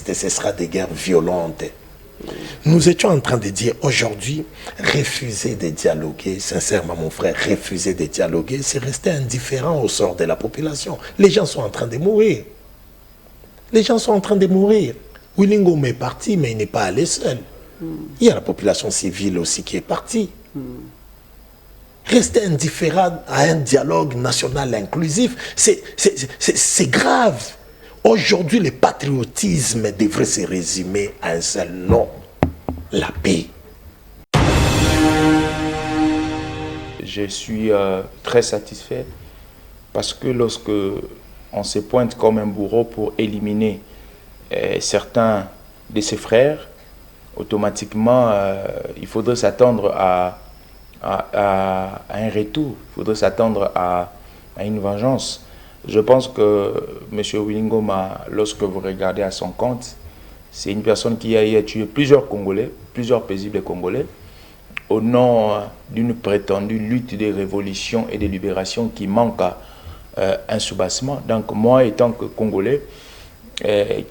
extrémistes, ce sera des guerres violentes. Nous étions en train de dire aujourd'hui, refuser de dialoguer, sincèrement mon frère, refuser de dialoguer, c'est rester indifférent au sort de la population. Les gens sont en train de mourir. Les gens sont en train de mourir. Willy Ngoma est parti, mais il n'est pas allé seul. Il y a la population civile aussi qui est partie. Rester indifférent à un dialogue national inclusif, c'est grave. Aujourd'hui, le patriotisme devrait se résumer à un seul nom, la paix. Je suis très satisfait parce que lorsque on se pointe comme un bourreau pour éliminer certains de ses frères, automatiquement, il faudrait s'attendre à un retour, il faudrait s'attendre à une vengeance. Je pense que M. Willy Ngoma, lorsque vous regardez à son compte, c'est une personne qui a tué plusieurs Congolais, plusieurs paisibles Congolais, au nom d'une prétendue lutte de révolution et de libération qui manque à un soubassement. Donc moi, étant que Congolais,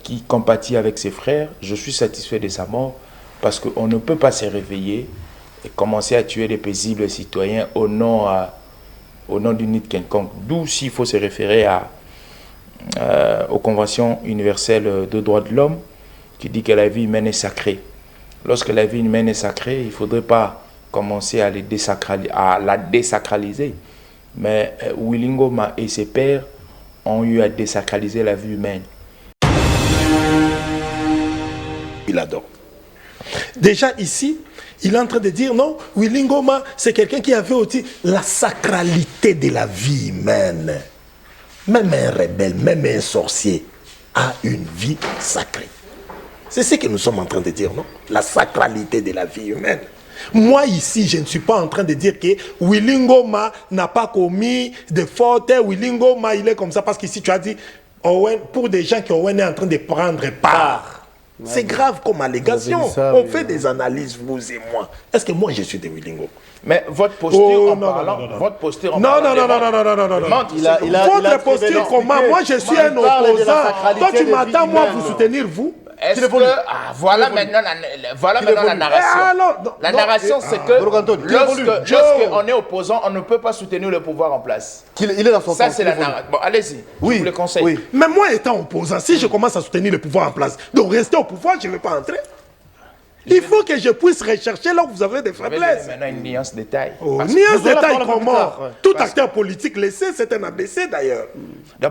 qui compatit avec ses frères, je suis satisfait de sa mort parce qu'on ne peut pas se réveiller et commencer à tuer des paisibles citoyens au nom d'une lutte quelconque. D'où s'il faut se référer aux conventions universelles de droits de l'homme qui dit que la vie humaine est sacrée. Lorsque la vie humaine est sacrée, il ne faudrait pas commencer à la désacraliser. Mais Willy Ngoma et ses pères ont eu à désacraliser la vie humaine. Il adore. Déjà ici, il est en train de dire non, Willy Ngoma, c'est quelqu'un qui avait aussi la sacralité de la vie humaine. Même un rebelle, même un sorcier a une vie sacrée. C'est ce que nous sommes en train de dire, non? La sacralité de la vie humaine. Moi ici, je ne suis pas en train de dire que Willy Ngoma n'a pas commis de faute, Willy Ngoma il est comme ça, parce qu'ici tu as dit, Owen, pour des gens qui Owen est en train de prendre part. C'est grave comme allégation. On fait des analyses, vous et moi. Est-ce que moi je suis de Willy Ngoma? Mais votre posture en parlant, votre posture en parlant. Votre posture comment? Moi je suis un opposant. Toi tu m'attends moi vous soutenir vous? Est-ce que voilà maintenant la narration. La narration c'est que lorsqu'on est opposant, on ne peut pas soutenir le pouvoir en place. Il est dans son ça c'est la narration. Bon, allez-y. Oui. Je vous le conseille. Oui. Mais moi étant opposant, si je commence à soutenir le pouvoir en place, donc rester au pouvoir, je ne vais pas entrer. Il faut que je puisse rechercher là où vous avez des faiblesses. Maintenant une nuance de taille. Nuance de taille comment? Tout acteur politique laissé, c'est un ABC d'ailleurs.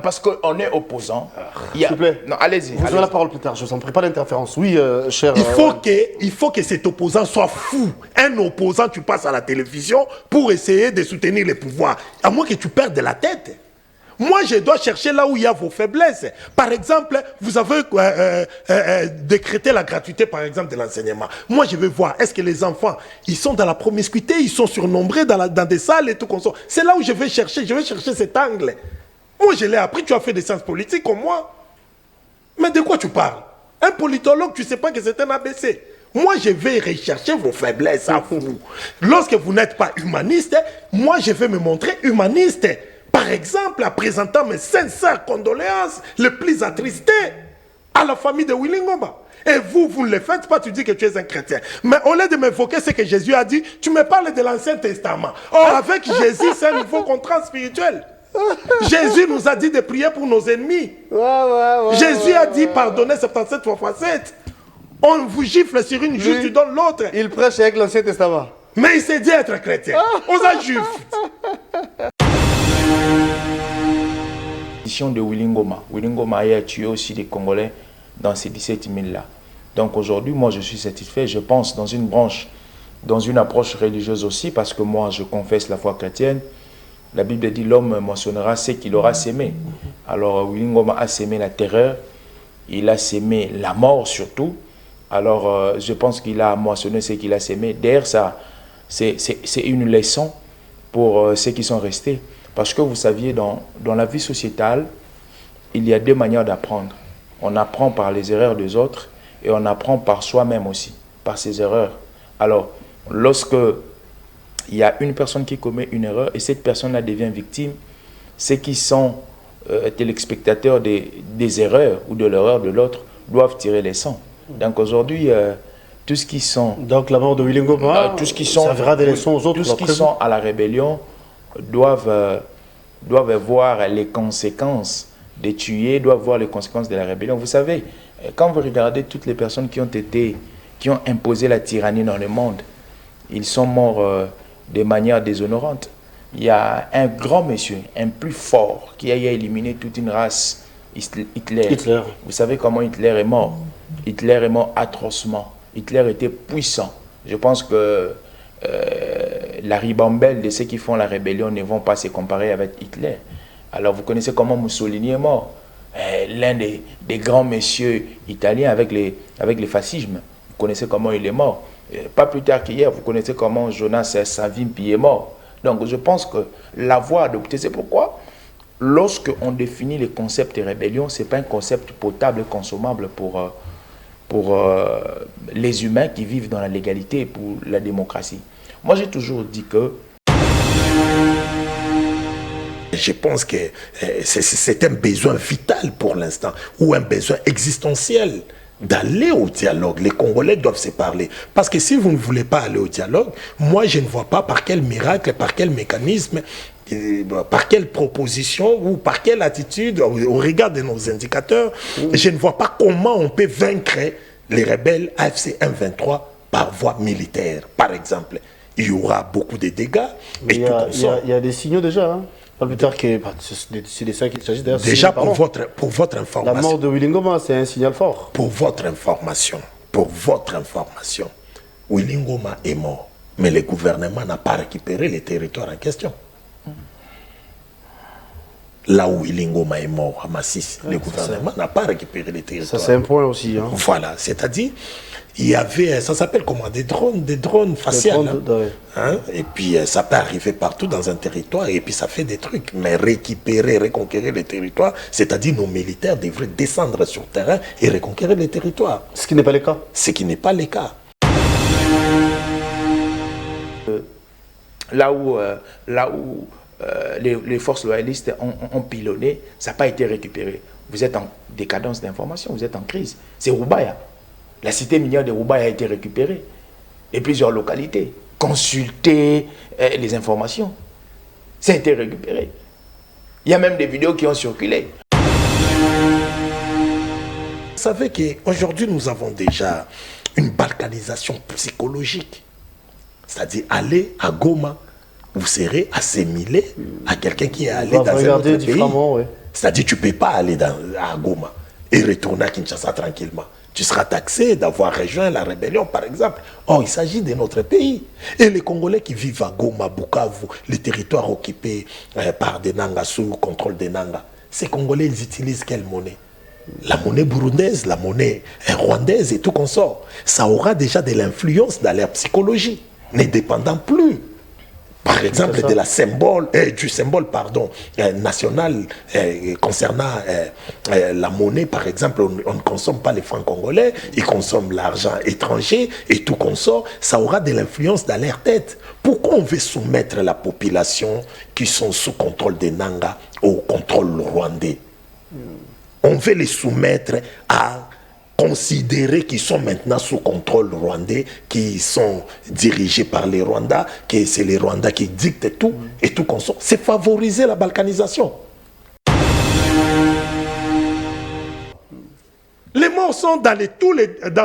Parce qu'on est opposant. S'il vous plaît. Non, allez-y. Vous aurez la parole plus tard, je ne vous en prie pas d'interférence. Oui, cher... Il faut que cet opposant soit fou. Un opposant, tu passes à la télévision pour essayer de soutenir le pouvoir. À moins que tu perdes la tête. Moi, je dois chercher là où il y a vos faiblesses. Par exemple, vous avez décrété la gratuité, par exemple, de l'enseignement. Moi, je vais voir, est-ce que les enfants, ils sont dans la promiscuité, ils sont surnombrés dans des salles et tout comme ça. C'est là où je vais chercher cet angle. Moi, je l'ai appris, tu as fait des sciences politiques comme moi. Mais de quoi tu parles? Un politologue, tu ne sais pas que c'est un ABC. Moi, je vais rechercher vos faiblesses à vous. Lorsque vous n'êtes pas humaniste, moi, je vais me montrer humaniste. Par exemple, en présentant mes sincères condoléances, les plus attristées à la famille de Willy Ngoma. Et vous ne le faites pas, tu dis que tu es un chrétien. Mais au lieu de m'invoquer ce que Jésus a dit, tu me parles de l'Ancien Testament. Or, avec Jésus, c'est un nouveau contrat spirituel. Jésus nous a dit de prier pour nos ennemis. Jésus a dit pardonnez 77 fois 7. On vous gifle sur une joue, tu donnes l'autre. Il prêche avec l'Ancien Testament. Mais il s'est dit être chrétien. On a juif. De Willy Ngoma. Willy Ngoma a tué aussi des Congolais dans ces 17 000 là. Donc aujourd'hui, moi je suis satisfait, je pense dans une branche, dans une approche religieuse aussi, parce que moi je confesse la foi chrétienne. La Bible dit l'homme moissonnera ce qu'il aura sémé. Alors Willy Ngoma a sémé la terreur, il a sémé la mort surtout. Alors je pense qu'il a moissonné ce qu'il a sémé. D'ailleurs ça, c'est une leçon pour ceux qui sont restés. Parce que vous saviez, dans la vie sociétale, il y a deux manières d'apprendre. On apprend par les erreurs des autres et on apprend par soi-même aussi, par ses erreurs. Alors, lorsque il y a une personne qui commet une erreur et cette personne-là devient victime, ceux qui sont téléspectateurs des erreurs ou de l'erreur de l'autre doivent tirer les leçons. Donc aujourd'hui, tout ce qui sont... Donc la mort de Willy Ngoma, tout ce qui sont, servira des leçons aux autres. Tout ce qui sont à la rébellion doivent voir les conséquences des tués, doivent voir les conséquences de la rébellion. Vous savez, quand vous regardez toutes les personnes qui ont imposé la tyrannie dans le monde, ils sont morts de manière déshonorante. Il y a un grand monsieur, un plus fort, qui a éliminé toute une race, Hitler. Vous savez comment Hitler est mort? Hitler est mort atrocement. Hitler était puissant. Je pense que la ribambelle de ceux qui font la rébellion ne vont pas se comparer avec Hitler. Alors vous connaissez comment Mussolini est mort? L'un des grands messieurs italiens avec les fascismes. Vous connaissez comment il est mort? Pas plus tard qu'hier, vous connaissez comment Jonas Savimbi est mort. Donc je pense que la voie adoptée, c'est pourquoi lorsqu'on définit les concepts de rébellion, ce n'est pas un concept potable et consommable pour les humains qui vivent dans la légalité et pour la démocratie. Moi, j'ai toujours dit que... Je pense que c'est un besoin vital pour l'instant, ou un besoin existentiel d'aller au dialogue. Les Congolais doivent se parler. Parce que si vous ne voulez pas aller au dialogue, moi, je ne vois pas par quel miracle, par quel mécanisme, par quelle proposition ou par quelle attitude, au regard de nos indicateurs, je ne vois pas comment on peut vaincre les rebelles AFC M23 par voie militaire, par exemple. Il y aura beaucoup de dégâts. Il y a des signaux déjà, hein. Pas plus tard que... C'est de ça qu'il s'agit d'ailleurs. Déjà, pour votre information... La mort de Willy Ngoma, c'est un signal fort. Pour votre information, Willy Ngoma est mort, mais le gouvernement n'a pas récupéré les territoires en question. Là où Willy Ngoma est mort, à Massis, le gouvernement n'a pas récupéré les territoires. Ça, c'est un point aussi. Hein. Voilà, c'est-à-dire, il y avait, ça s'appelle comment, des drones faciales. Hein? Et puis, ça peut arriver partout dans un territoire, et puis ça fait des trucs. Mais récupérer, reconquérir les territoires, c'est-à-dire nos militaires devraient descendre sur le terrain et reconquérir les territoires. Ce qui n'est pas le cas. Ce qui n'est pas le cas. Là où les forces loyalistes ont pilonné, ça n'a pas été récupéré. Vous êtes en décadence d'information, vous êtes en crise. C'est Roubaïa. La cité minière de Roubaïa a été récupérée. Et plusieurs localités. Consultez les informations. Ça a été récupéré. Il y a même des vidéos qui ont circulé. Vous savez qu'aujourd'hui, nous avons déjà une balkanisation psychologique. C'est-à-dire, aller à Goma, vous serez assimilé à quelqu'un qui est allé dans un autre pays. Ouais. C'est-à-dire tu ne peux pas aller à Goma et retourner à Kinshasa tranquillement. Tu seras taxé d'avoir rejoint la rébellion, par exemple. Or, il s'agit de notre pays. Et les Congolais qui vivent à Goma, Bukavu, les territoires occupés par des Nangas, sous contrôle des Nangas, ces Congolais, ils utilisent quelle monnaie? La monnaie burundaise, la monnaie rwandaise et tout consort. Ça aura déjà de l'influence dans leur psychologie, ne dépendant plus, par exemple, du symbole national concernant la monnaie. Par exemple, on ne consomme pas les francs congolais, ils consomment l'argent étranger et tout consort. Ça aura de l'influence dans leur tête. Pourquoi on veut soumettre la population qui sont sous contrôle des Nangas au contrôle rwandais? On veut les soumettre à considérer qu'ils sont maintenant sous contrôle rwandais, qui sont dirigés par les Rwandais, que c'est les Rwandais qui dictent tout et tout consort. C'est favoriser la balkanisation. Les morts sont dans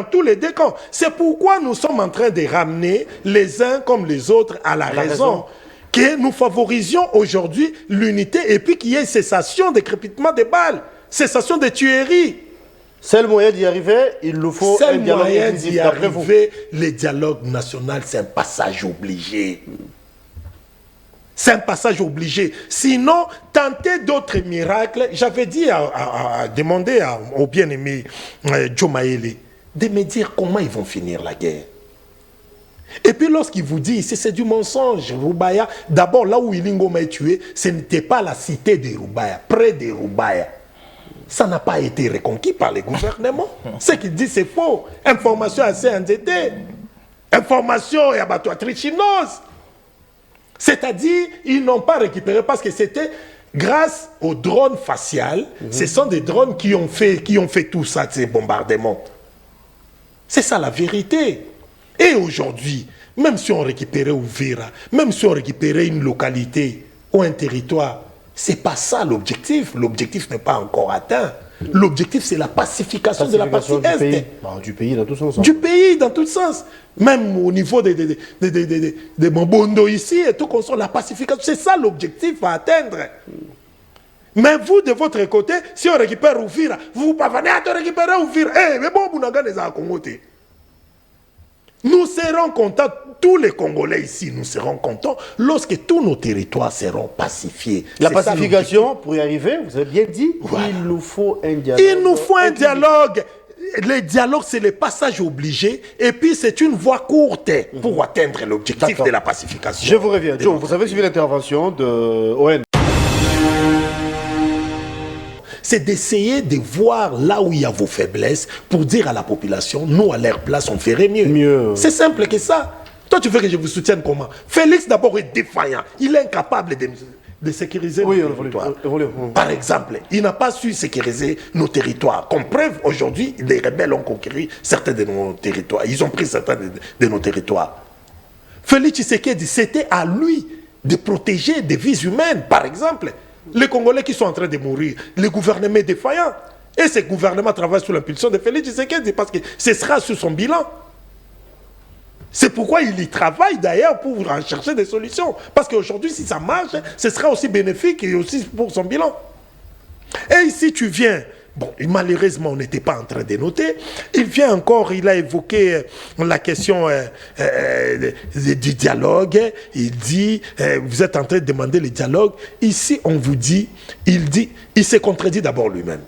tous les deux camps. C'est pourquoi nous sommes en train de ramener les uns comme les autres à la raison. Que nous favorisions aujourd'hui l'unité et puis qu'il y ait cessation de crépitement des balles, cessation des tueries. C'est le moyen d'y arriver, il nous faut un dialogue inclusif. Le dialogue national, c'est un passage obligé. C'est un passage obligé. Sinon, tenter d'autres miracles, j'avais dit à demander au bien-aimé Joe Maele de me dire comment ils vont finir la guerre. Et puis lorsqu'il vous dit, c'est du mensonge, Roubaïa, d'abord là où Willy Ngoma est tué, ce n'était pas la cité de Roubaïa, près de Roubaïa. Ça n'a pas été reconquis par les gouvernements. Ce qu'il dit, c'est faux. Information assez endettée. Information et abattoir trichinoise. C'est-à-dire, ils n'ont pas récupéré parce que c'était grâce aux drones faciales, ce sont des drones qui ont fait tout ça, ces bombardements. C'est ça la vérité. Et aujourd'hui, même si on récupérait Uvira, même si on récupérait une localité ou un territoire, c'est pas ça l'objectif. L'objectif n'est pas encore atteint. L'objectif, c'est la pacification de la partie Est. Du pays dans tous sens. Du pays dans tous sens. Même au niveau des Mambondo ici et tout, la pacification, c'est ça l'objectif à atteindre. Mais vous, de votre côté, si on récupère Uvira, vous parvenez à récupérer Uvira. Eh, mais bon, vous n'avez pas les Congo. Nous serons contents, tous les Congolais ici, nous serons contents lorsque tous nos territoires seront pacifiés. La pacification, pour y arriver, vous avez bien dit, voilà. Il nous faut un dialogue. Il nous faut un dialogue. Le dialogue, c'est le passage obligé, et puis c'est une voie courte pour atteindre l'objectif de la pacification. Je vous reviens. John, vous avez suivi l'intervention de ON. C'est d'essayer de voir là où il y a vos faiblesses pour dire à la population, nous à leur place on ferait mieux. C'est simple que ça. Toi tu veux que je vous soutienne comment? Félix d'abord est défaillant, il est incapable de sécuriser nos territoires. Par exemple, il n'a pas su sécuriser nos territoires. Comme preuve, aujourd'hui, les rebelles ont conquis certains de nos territoires. Ils ont pris certains de nos territoires. Félix Tshisekedi, c'était à lui de protéger des vies humaines, par exemple. Les Congolais qui sont en train de mourir, le gouvernement est défaillant. Et ce gouvernement travaille sous l'impulsion de Félix Tshisekedi parce que ce sera sur son bilan. C'est pourquoi il y travaille d'ailleurs pour en chercher des solutions. Parce qu'aujourd'hui, si ça marche, ce sera aussi bénéfique et aussi pour son bilan. Et ici, tu viens... Bon, malheureusement, on n'était pas en train de noter. Il vient encore, il a évoqué la question du dialogue. Il dit, vous êtes en train de demander le dialogue. Ici, on vous dit, il se contredit d'abord lui-même.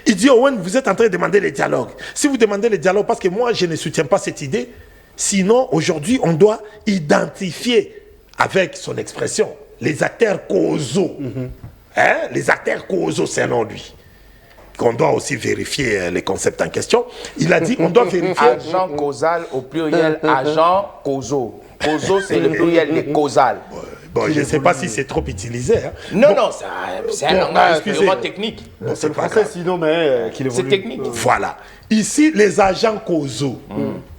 Il dit, Owen, vous êtes en train de demander le dialogue. Si vous demandez le dialogue, parce que moi, je ne soutiens pas cette idée, sinon, aujourd'hui, on doit identifier, avec son expression, les acteurs causaux. Hein? Les acteurs causaux, selon lui. Qu'on doit aussi vérifier les concepts en question. Il a dit qu'on doit vérifier... Agent causal au pluriel, agent causaux. Causaux, c'est le pluriel de causal. Bon, je ne sais pas si c'est trop utilisé. Hein. Non, bon, non, c'est un langage purement technique. Bon, c'est le français, sinon, mais qu'il évolue. C'est technique. Voilà. Ici, les agents causaux.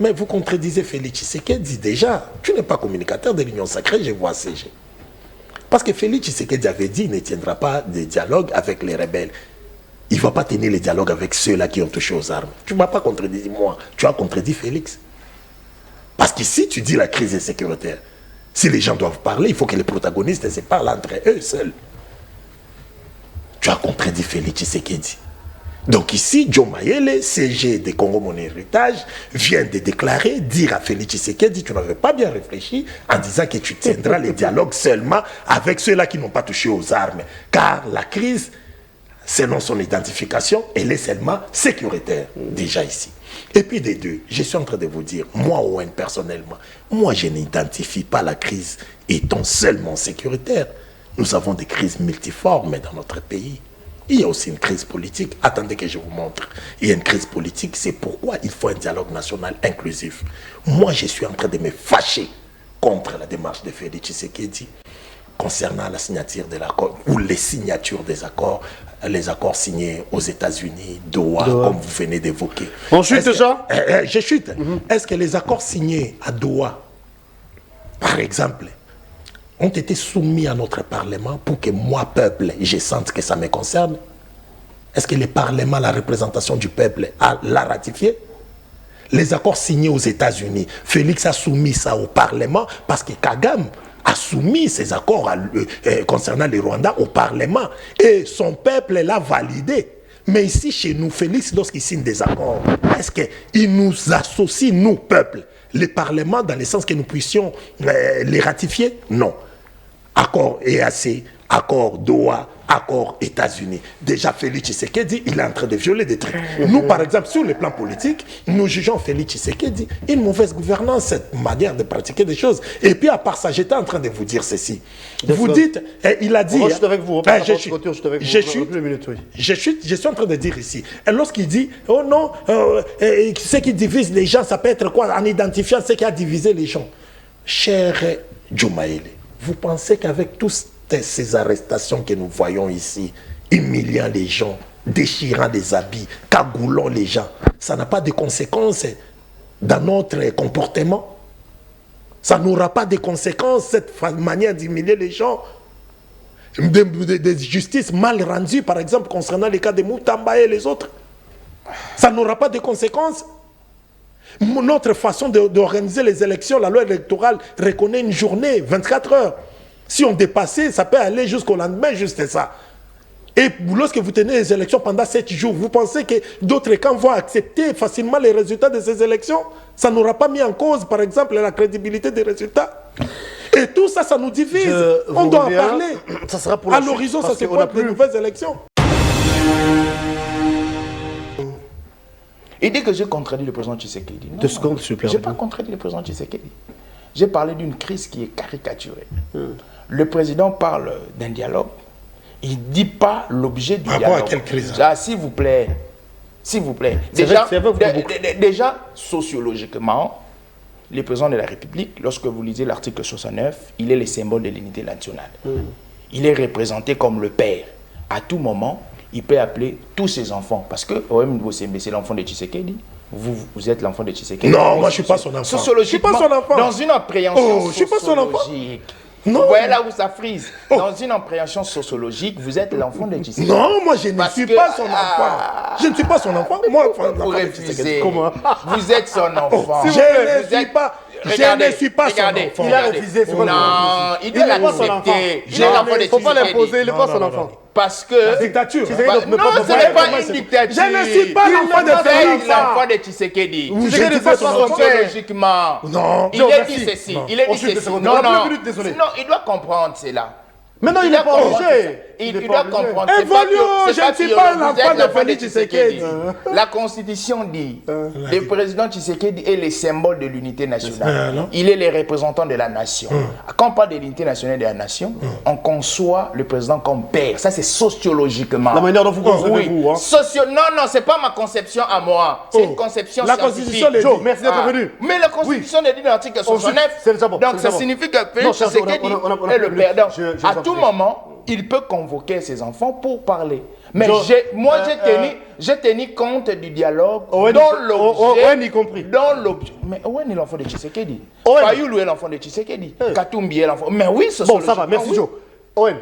Mais vous contredisez Félix Tshisekedi déjà. Tu n'es pas communicateur de l'Union sacrée, je vois CG. Parce que Félix Tshisekedi avait dit qu'il ne tiendra pas de dialogue avec les rebelles. Il ne va pas tenir les dialogues avec ceux-là qui ont touché aux armes. Tu ne m'as pas contredit moi, tu as contredit Félix. Parce que si tu dis la crise est sécuritaire, si les gens doivent parler, il faut que les protagonistes se parlent entre eux seuls. Tu as contredit Félix Tshisekedi. Donc ici, John Mayele, CG de Congo Mon Héritage, vient de déclarer, dire à Félix Tshisekedi, tu n'avais pas bien réfléchi en disant que tu tiendras les dialogues seulement avec ceux-là qui n'ont pas touché aux armes. Car la crise... selon son identification, elle est seulement sécuritaire, déjà ici. Et puis des deux, je suis en train de vous dire, moi, Owen, personnellement, moi, je n'identifie pas la crise étant seulement sécuritaire. Nous avons des crises multiformes dans notre pays. Il y a aussi une crise politique. Attendez que je vous montre. Il y a une crise politique, c'est pourquoi il faut un dialogue national inclusif. Moi, je suis en train de me fâcher contre la démarche de Félix Tshisekedi concernant la signature de l'accord, ou les signatures des accords, les accords signés aux États-Unis, Doha, comme vous venez d'évoquer. On chute déjà? Je chute. Est-ce que les accords signés à Doha, par exemple, ont été soumis à notre Parlement pour que moi, peuple, je sente que ça me concerne? Est-ce que le Parlement, la représentation du peuple, l'a ratifié? Les accords signés aux États-Unis, Félix a soumis ça au Parlement parce que Kagame a soumis ces accords concernant le Rwanda au Parlement et son peuple l'a validé. Mais ici, chez nous, Félix, lorsqu'il signe des accords, est-ce qu'il nous associe, nous, peuple, le Parlement, dans le sens que nous puissions les ratifier? Non. Accord EAC, accord Doha, accord États-Unis. Déjà, Félix Tshisekedi, il est en train de violer des trucs. Nous, par exemple, sur le plan politique, nous jugeons Félix Tshisekedi une mauvaise gouvernance, cette manière de pratiquer des choses. Et puis, à part ça, j'étais en train de vous dire ceci. Vous dites, il a dit... Je suis avec vous. Je suis en train de dire ici. Et lorsqu'il dit, oh non, ce qui divise les gens, ça peut être quoi? En identifiant ce qui a divisé les gens. Cher Diomaye, vous pensez qu'avec tous ces arrestations que nous voyons ici, humiliant les gens, déchirant les habits, cagoulant les gens, ça n'a pas de conséquences dans notre comportement. Ça n'aura pas de conséquences, cette manière d'humilier les gens. Des justices mal rendues, par exemple, concernant les cas de Moutamba et les autres. Ça n'aura pas de conséquences. Notre façon d'organiser les élections, la loi électorale reconnaît une journée, 24 heures. Si on dépassait, ça peut aller jusqu'au lendemain, juste ça. Et lorsque vous tenez les élections pendant 7 jours, vous pensez que d'autres camps vont accepter facilement les résultats de ces élections? Ça n'aura pas mis en cause, par exemple, la crédibilité des résultats. Et tout ça, ça nous divise. On doit en parler. Ça sera pour à l'horizon, ça se pointe de nouvelles élections. Il dit que j'ai contredit le président Tshisekedi. 2 secondes, s'il vous plaît. Je n'ai pas contredit le président Tshisekedi. J'ai parlé d'une crise qui est caricaturée. Le président parle d'un dialogue. Il ne dit pas l'objet du dialogue. À quelle crise? S'il vous plaît. S'il vous plaît. Déjà, sociologiquement, le président de la République, lorsque vous lisez l'article 69, il est le symbole de l'unité nationale. Il est représenté comme le père. À tout moment, il peut appeler tous ses enfants. Parce que OM Bosembe, c'est l'enfant de Tshisekedi. Vous êtes l'enfant de Tshisekedi. Non, moi je ne suis pas son enfant. Sociologiquement, je suis pas son enfant. Dans une appréhension je suis pas son enfant. Non. Vous voyez là où ça frise. Dans une appréhension sociologique, vous êtes l'enfant de Tshisekedi. Non, moi je ne suis pas son enfant. Je ne suis pas son enfant. Moi, vous refusez. Comment? Vous êtes son enfant. Je ne suis pas. Je ne suis pas son enfant. Il a refusé. Non, il doit l'accepter. Il est l'enfant de Tshisekedi. Il ne faut pas l'imposer, il n'est pas son enfant. Parce que... La dictature. Non, ce n'est pas une dictature. Je ne suis pas l'enfant de Félix. L'enfant de Tshisekedi. Je ne suis pas son enfant. Sociologiquement. Non. Il a dit ceci. Il a dit ceci. Non, il doit comprendre cela. Mais non, il n'est pas obligé. Il doit comprendre. Évoluons, je ne suis pas l'enfant de Félix Tshisekedi. La Constitution dit le président Tshisekedi est le symbole de l'unité nationale. Il est le représentant de la nation. Quand on parle de l'unité nationale de la nation, on conçoit le président comme père. Ça, c'est sociologiquement. La manière dont vous concevez vous. Non, ce n'est pas ma conception à moi. C'est une conception scientifique. La Constitution, merci d'être venu. Mais la Constitution le dit dans l'article 69. Donc, ça signifie que Félix Tshisekedi est le père. À tout moment, il peut convoquer ses enfants pour parler. Mais moi, j'ai tenu compte du dialogue dans l'objet. Owen y compris. Dans l'objet. Mais Owen est l'enfant de Tshisekedi. Fayoulou est l'enfant de Tshisekedi. Katumbi est l'enfant. Mais oui, bon, ça va, merci Joe. Owen,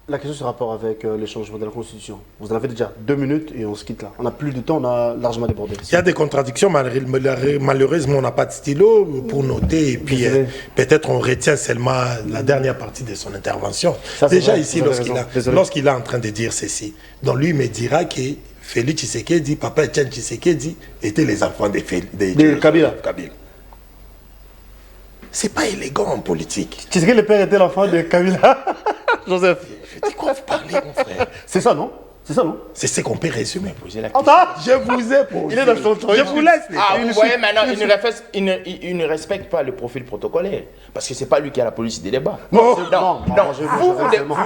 la question sur rapport avec le changement de la Constitution. Vous en avez déjà 2 minutes et on se quitte là. On n'a plus de temps, on a largement débordé. Il y a des contradictions, malheureusement on n'a pas de stylo pour noter et puis peut-être on retient seulement la dernière partie de son intervention. Ça, déjà vrai, ici, lorsqu'il est en train de dire ceci, donc lui me dira que Félix Tshisekedi, Papa Etienne Tshisekedi étaient les enfants de Kabila. C'est pas élégant en politique. Tshisekedi, le père était l'enfant de Kabila. Joseph. Je dis quoi vous parlez, mon frère? C'est ça, non? C'est ça, non? C'est ce qu'on peut résumer. Poser la question. Je vous ai posé. Il est dans son truc. Je vous laisse. Vous voyez maintenant, il ne respecte pas le profil protocolaire. Parce que ce n'est pas lui qui a la police des débats. Non, vous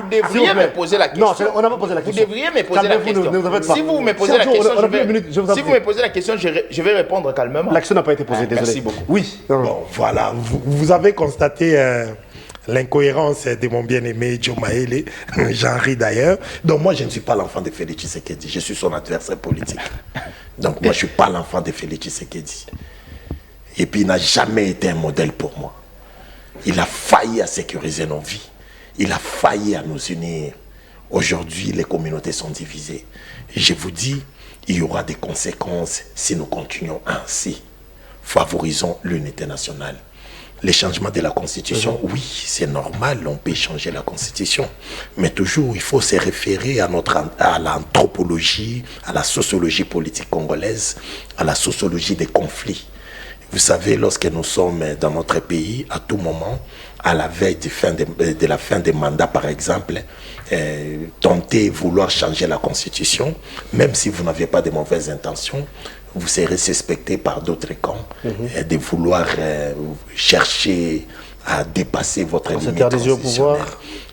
devriez me poser la question. Non, on n'a pas posé la question. Vous devriez me poser la question. Si vous me posez la question, si vous me posez la question, je vais répondre calmement. L'action n'a pas été posée, désolé. Merci beaucoup. Oui. Bon, voilà. Vous avez constaté l'incohérence de mon bien-aimé Joe Maele. J'en ris d'ailleurs. Donc moi, je ne suis pas l'enfant de Félix Tshisekedi. Je suis son adversaire politique. Donc moi, je ne suis pas l'enfant de Félix Tshisekedi. Et puis, il n'a jamais été un modèle pour moi. Il a failli à sécuriser nos vies. Il a failli à nous unir. Aujourd'hui, les communautés sont divisées. Et je vous dis, il y aura des conséquences si nous continuons ainsi. Favorisons l'unité nationale. Les changements de la Constitution, oui, c'est normal, on peut changer la Constitution. Mais toujours, il faut se référer à l'anthropologie, à la sociologie politique congolaise, à la sociologie des conflits. Vous savez, lorsque nous sommes dans notre pays, à tout moment, à la veille de la fin des mandats, par exemple, tenter vouloir changer la Constitution, même si vous n'avez pas de mauvaises intentions, vous serez suspecté par d'autres camps de vouloir chercher à dépasser votre limite constitutionnelle.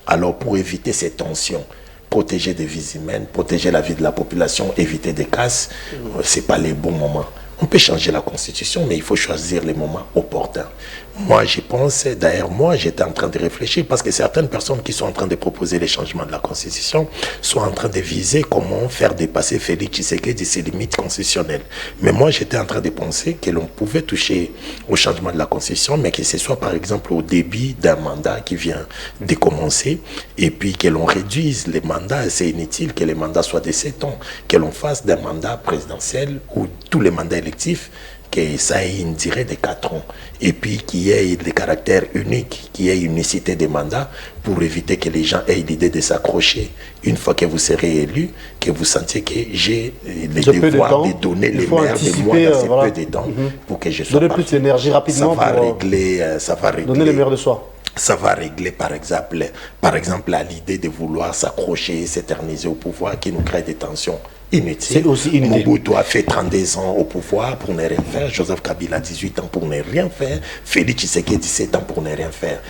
Alors, pour éviter ces tensions, protéger des vies humaines, protéger la vie de la population, éviter des casses, ce n'est pas les bons moments. On peut changer la Constitution, mais il faut choisir les moments opportuns. Moi, je pense, d'ailleurs, moi, j'étais en train de réfléchir parce que certaines personnes qui sont en train de proposer les changements de la Constitution sont en train de viser comment faire dépasser Félix Tshisekedi de ses limites constitutionnelles. Mais moi, j'étais en train de penser que l'on pouvait toucher au changement de la Constitution, mais que ce soit, par exemple, au début d'un mandat qui vient de commencer, et puis que l'on réduise les mandats. C'est inutile que les mandats soient de 7 ans, que l'on fasse d'un mandat présidentiel ou tous les mandats électifs, que ça ait une durée de 4 ans et puis qu'il y ait des caractères uniques, qu'il y ait une unicité des mandats pour éviter que les gens aient l'idée de s'accrocher une fois que vous serez élu, que vous sentiez que j'ai le devoir de donner les maires de moi dans ces peu de temps pour que je sois donner plus d'énergie rapidement ça va régler donner le meilleur de soi. Ça va régler par exemple à l'idée de vouloir s'accrocher, s'éterniser au pouvoir qui nous crée des tensions inutile. C'est aussi inutile. Mobutu a fait 32 ans au pouvoir pour ne rien faire. Joseph Kabila 18 ans pour ne rien faire. Félix Tshisekedi 17 ans pour ne rien faire.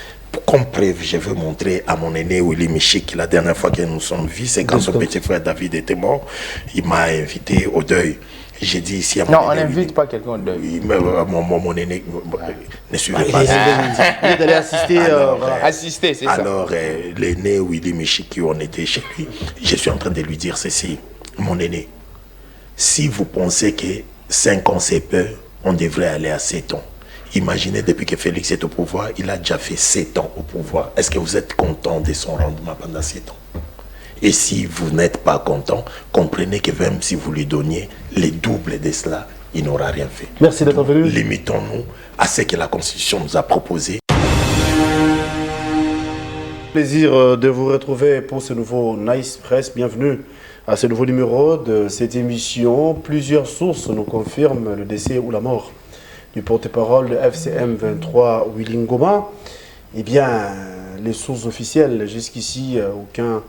Comme preuve, je veux montrer à mon aîné Willy Michik, la dernière fois que nous sommes vus, c'est quand son petit frère David était mort, il m'a invité au deuil. J'ai dit ici à mon non, aîné, on n'invite pas quelqu'un au deuil. Mon aîné ne suivait pas. Il est allé assister. Assister, c'est ça. Alors, l'aîné Willy Michik, qui on était chez lui, je suis en train de lui dire ceci. Mon aîné, si vous pensez que 5 ans c'est peu, on devrait aller à 7 ans. Imaginez, depuis que Félix est au pouvoir, il a déjà fait 7 ans au pouvoir. Est-ce que vous êtes content de son rendement pendant 7 ans? Et si vous n'êtes pas content, comprenez que même si vous lui donniez les doubles de cela, il n'aura rien fait. Merci d'être venu. Limitons-nous à ce que la Constitution nous a proposé. Plaisir de vous retrouver pour ce nouveau Nice Press. Bienvenue à ce nouveau numéro de cette émission. Plusieurs sources nous confirment le décès ou la mort du porte-parole de FCM 23, Willy Ngoma. Eh bien, les sources officielles, jusqu'ici, aucun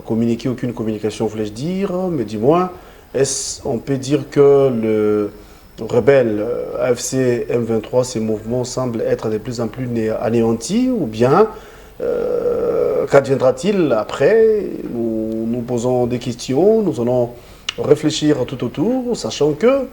communiqué, aucune communication, voulais-je dire, mais dis-moi, on peut dire que le rebelle AFC M23, ces mouvements semblent être de plus en plus anéantis, ou bien qu'adviendra-t-il après? Nous posons des questions, nous allons réfléchir tout autour, sachant que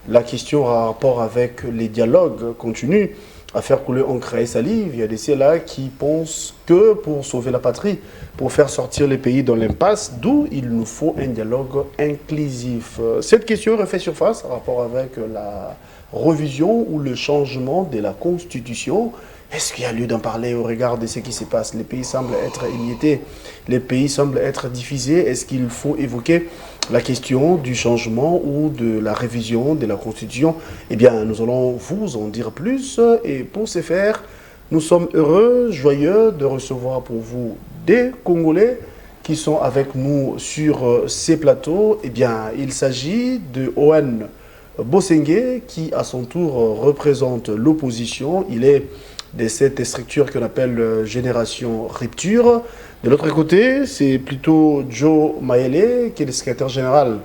la question a rapport avec les dialogues continus à faire couler encre et salive. Il y a des ceux-là qui pensent que pour sauver la patrie, pour faire sortir les pays dans l'impasse, d'où il nous faut un dialogue inclusif. Cette question refait surface en rapport avec la révision ou le changement de la Constitution. Est-ce qu'il y a lieu d'en parler au regard de ce qui se passe? Les pays semblent être émiettés, les pays semblent être divisés. Est-ce qu'il faut évoquer la question du changement ou de la révision de la Constitution? Eh bien, nous allons vous en dire plus. Et pour ce faire, nous sommes heureux, joyeux de recevoir pour vous des Congolais qui sont avec nous sur ces plateaux. Eh bien, il s'agit de Owen Bosengue qui, à son tour, représente l'opposition. Il est de cette structure qu'on appelle Génération Rupture. De l'autre côté, c'est plutôt Joe Maele, qui est le secrétaire général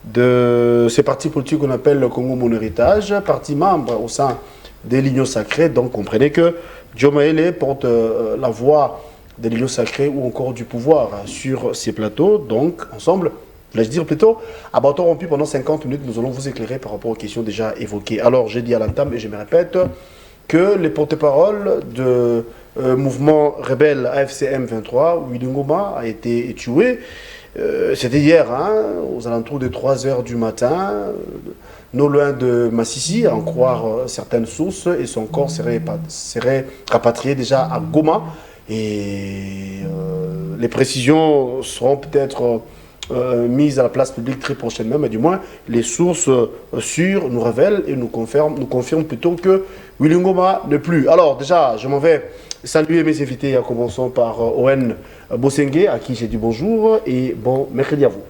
de ces partis politiques qu'on appelle le Congo Mon Héritage, parti membre au sein de l'Union Sacrée. Donc, comprenez que Joe Maele porte la voix de l'Union Sacrée ou encore du pouvoir sur ces plateaux. Donc, ensemble, voulais-je dire plutôt, à bâton rompu pendant 50 minutes, nous allons vous éclairer par rapport aux questions déjà évoquées. Alors, j'ai dit à l'entame et je me répète que les porte-paroles de mouvement rebelle AFCM 23, Willy Ngoma a été tué. C'était hier, aux alentours de 3 heures du matin, non loin de Massissi, à en croire certaines sources, et son corps serait rapatrié déjà à Goma. Et les précisions seront peut-être mise à la place publique très prochainement, mais du moins les sources sûres nous révèlent et nous confirment plutôt que Willy Ngoma n'est plus. Alors déjà, je m'en vais saluer mes invités, en commençant par Owen Bosengue, à qui j'ai dit bonjour et bon mercredi à vous.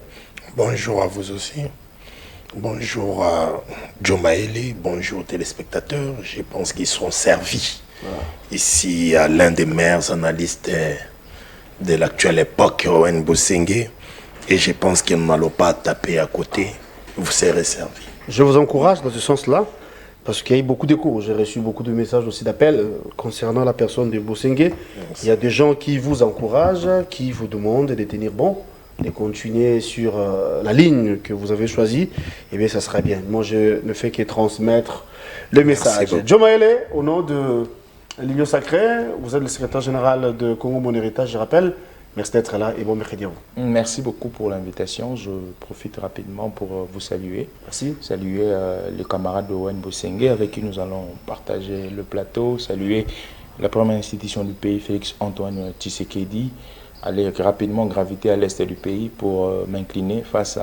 Bonjour à vous aussi. Bonjour à Joe Maele, bonjour aux téléspectateurs. Je pense qu'ils seront servis. Voilà. Ici, à l'un des meilleurs analystes de l'actuelle époque, Owen Bosengue. Et je pense qu'ils n'allons pas taper à côté. Vous serez servis. Je vous encourage dans ce sens-là, parce qu'il y a eu beaucoup d'échos. J'ai reçu beaucoup de messages aussi d'appels concernant la personne de Bosengue. Il y a des gens qui vous encouragent, qui vous demandent de tenir bon, de continuer sur la ligne que vous avez choisie. Eh bien, ça sera bien. Moi, je ne fais que transmettre le message. Joe Maele, au nom de L'Union Sacrée, vous êtes le secrétaire général de Congo Mon Héritage, je rappelle. Merci d'être là et bon mercredi à vous. Merci beaucoup pour l'invitation. Je profite rapidement pour vous saluer. Merci. Saluer les camarades de Owen Bosengue avec qui nous allons partager le plateau. Saluer la première institution du pays, Félix Antoine Tshisekedi. Aller rapidement graviter à l'est du pays pour m'incliner face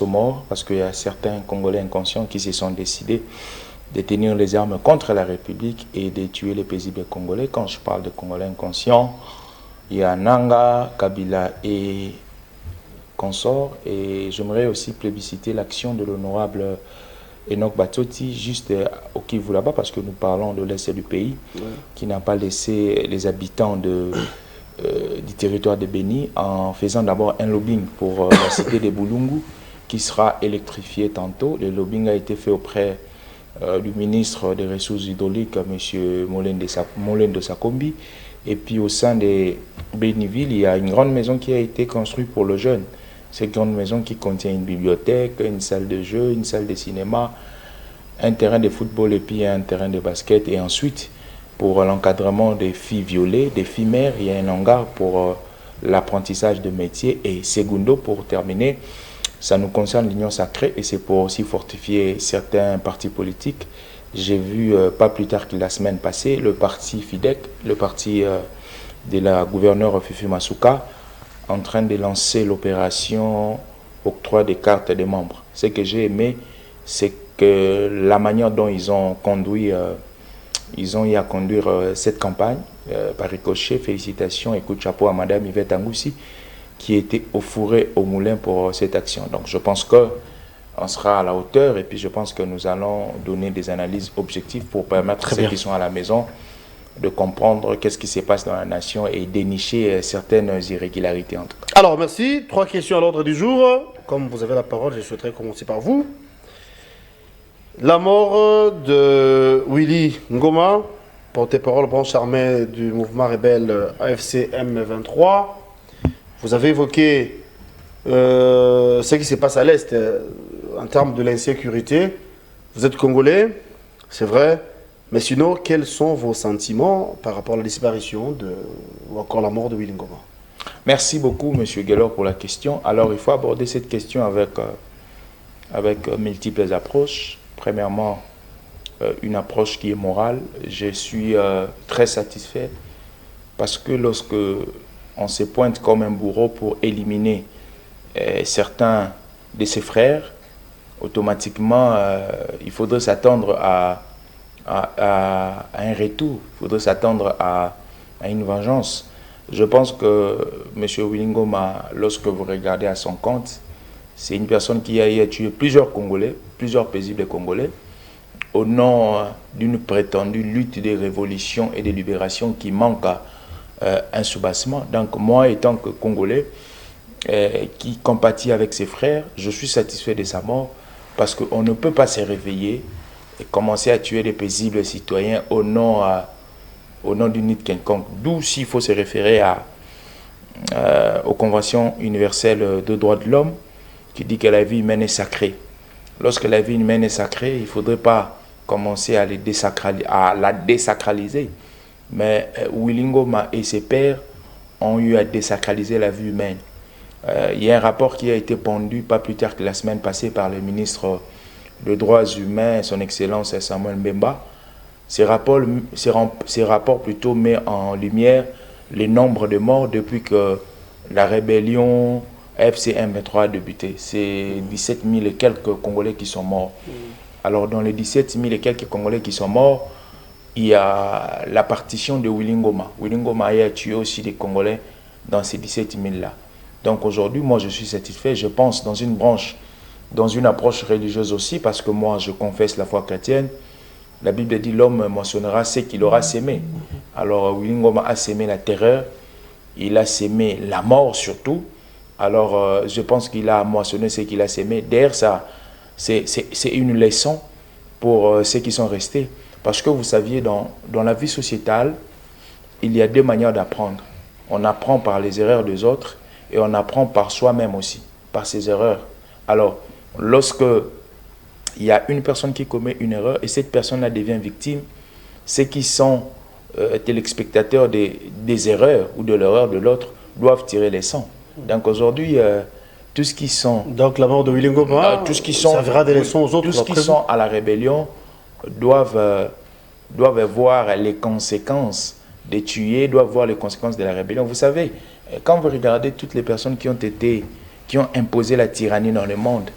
aux morts, parce qu'il y a certains Congolais inconscients qui se sont décidés de tenir les armes contre la République et de tuer les paisibles Congolais. Quand je parle de Congolais inconscients, il y a Nanga, Kabila et consorts. Et j'aimerais aussi plébisciter l'action de l'honorable Enoch Batoti, juste au Kivu là-bas, parce que nous parlons de l'est du pays, qui n'a pas laissé les habitants du territoire de Béni en faisant d'abord un lobbying pour la cité de Boulungu, qui sera électrifiée tantôt. Le lobbying a été fait auprès du ministre des Ressources hydrauliques, M. Molende Sakombi. Et puis au sein de Béniville, il y a une grande maison qui a été construite pour le jeune. Cette grande maison qui contient une bibliothèque, une salle de jeu, une salle de cinéma, un terrain de football et puis un terrain de basket. Et ensuite, pour l'encadrement des filles violées, des filles mères, il y a un hangar pour l'apprentissage de métiers. Et segundo, pour terminer, ça nous concerne l'Union Sacrée et c'est pour aussi fortifier certains partis politiques. J'ai vu, pas plus tard que la semaine passée, le parti FIDEC, le parti de la gouverneure Fifi Masuka, en train de lancer l'opération octroi des cartes des membres. Ce que j'ai aimé, c'est que la manière dont ils ont conduit, ils ont eu à conduire cette campagne, par ricochet, félicitations et coup de chapeau à Madame Yvette Angoussi, qui était au fourré au moulin pour cette action. Donc je pense que on sera à la hauteur et puis je pense que nous allons donner des analyses objectives pour permettre à ceux qui sont à la maison de comprendre qu'est-ce qui se passe dans la nation et dénicher certaines irrégularités en tout cas. Alors merci. 3 questions à l'ordre du jour. Comme vous avez la parole, je souhaiterais commencer par vous. La mort de Willy Ngoma, porte-parole branche armée du mouvement rebelle AFC M23. Vous avez évoqué ce qui se passe à l'Est en termes de l'insécurité. Vous êtes Congolais, c'est vrai, mais sinon, quels sont vos sentiments par rapport à la disparition ou encore la mort de Willy Ngoma? Merci beaucoup, M. Guélor, pour la question. Alors, il faut aborder cette question avec multiples approches. Premièrement, une approche qui est morale. Je suis très satisfait parce que lorsque on se pointe comme un bourreau pour éliminer certains de ses frères, automatiquement, il faudrait s'attendre à un retour, il faudrait s'attendre à une vengeance. Je pense que M. Willy Ngoma, lorsque vous regardez à son compte, c'est une personne qui a tué plusieurs Congolais, plusieurs paisibles Congolais, au nom d'une prétendue lutte de révolution et de libération qui manque un soubassement. Donc moi, étant que Congolais, qui compatit avec ses frères, je suis satisfait de sa mort parce qu'on ne peut pas se réveiller et commencer à tuer des paisibles citoyens au nom d'une lutte quelconque. D'où s'il faut se référer aux conventions universelles de droits de l'homme qui dit que la vie humaine est sacrée. Lorsque la vie humaine est sacrée, il ne faudrait pas commencer à la désacraliser. Mais Willy Ngoma et ses pairs ont eu à désacraliser la vie humaine. Il y a un rapport qui a été pondu pas plus tard que la semaine passée par le ministre des Droits humains, son Excellence Samuel Mbemba. Ces rapports plutôt met en lumière le nombre de morts depuis que la rébellion FCM23 a débuté. C'est 17 000 et quelques Congolais qui sont morts. Alors dans les 17 000 et quelques Congolais qui sont morts, il y a la partition de Willy Ngoma. Willy Ngoma a tué aussi des Congolais dans ces 17 000-là. Donc aujourd'hui, moi je suis satisfait, je pense dans une branche, dans une approche religieuse aussi, parce que moi je confesse la foi chrétienne. La Bible dit l'homme moissonnera ce qu'il aura sémé. Alors Willy Ngoma a sémé la terreur, il a sémé la mort surtout. Alors je pense qu'il a moissonné ce qu'il a sémé. D'ailleurs, ça, c'est une leçon pour ceux qui sont restés. Parce que vous saviez, dans la vie sociétale, il y a 2 manières d'apprendre. On apprend par les erreurs des autres et on apprend par soi-même aussi, par ses erreurs. Alors, lorsque il y a une personne qui commet une erreur et cette personne-là devient victime, ceux qui sont téléspectateurs des erreurs ou de l'erreur de l'autre doivent tirer les leçons. Donc aujourd'hui, tout ce qui sont... Donc la mort de Willy Ngoma servira des leçons aux autres. Tous ceux qui sont à la rébellion doivent voir les conséquences des tués, doivent voir les conséquences de la rébellion. Vous savez, quand vous regardez toutes les personnes qui ont imposé la tyrannie dans le monde,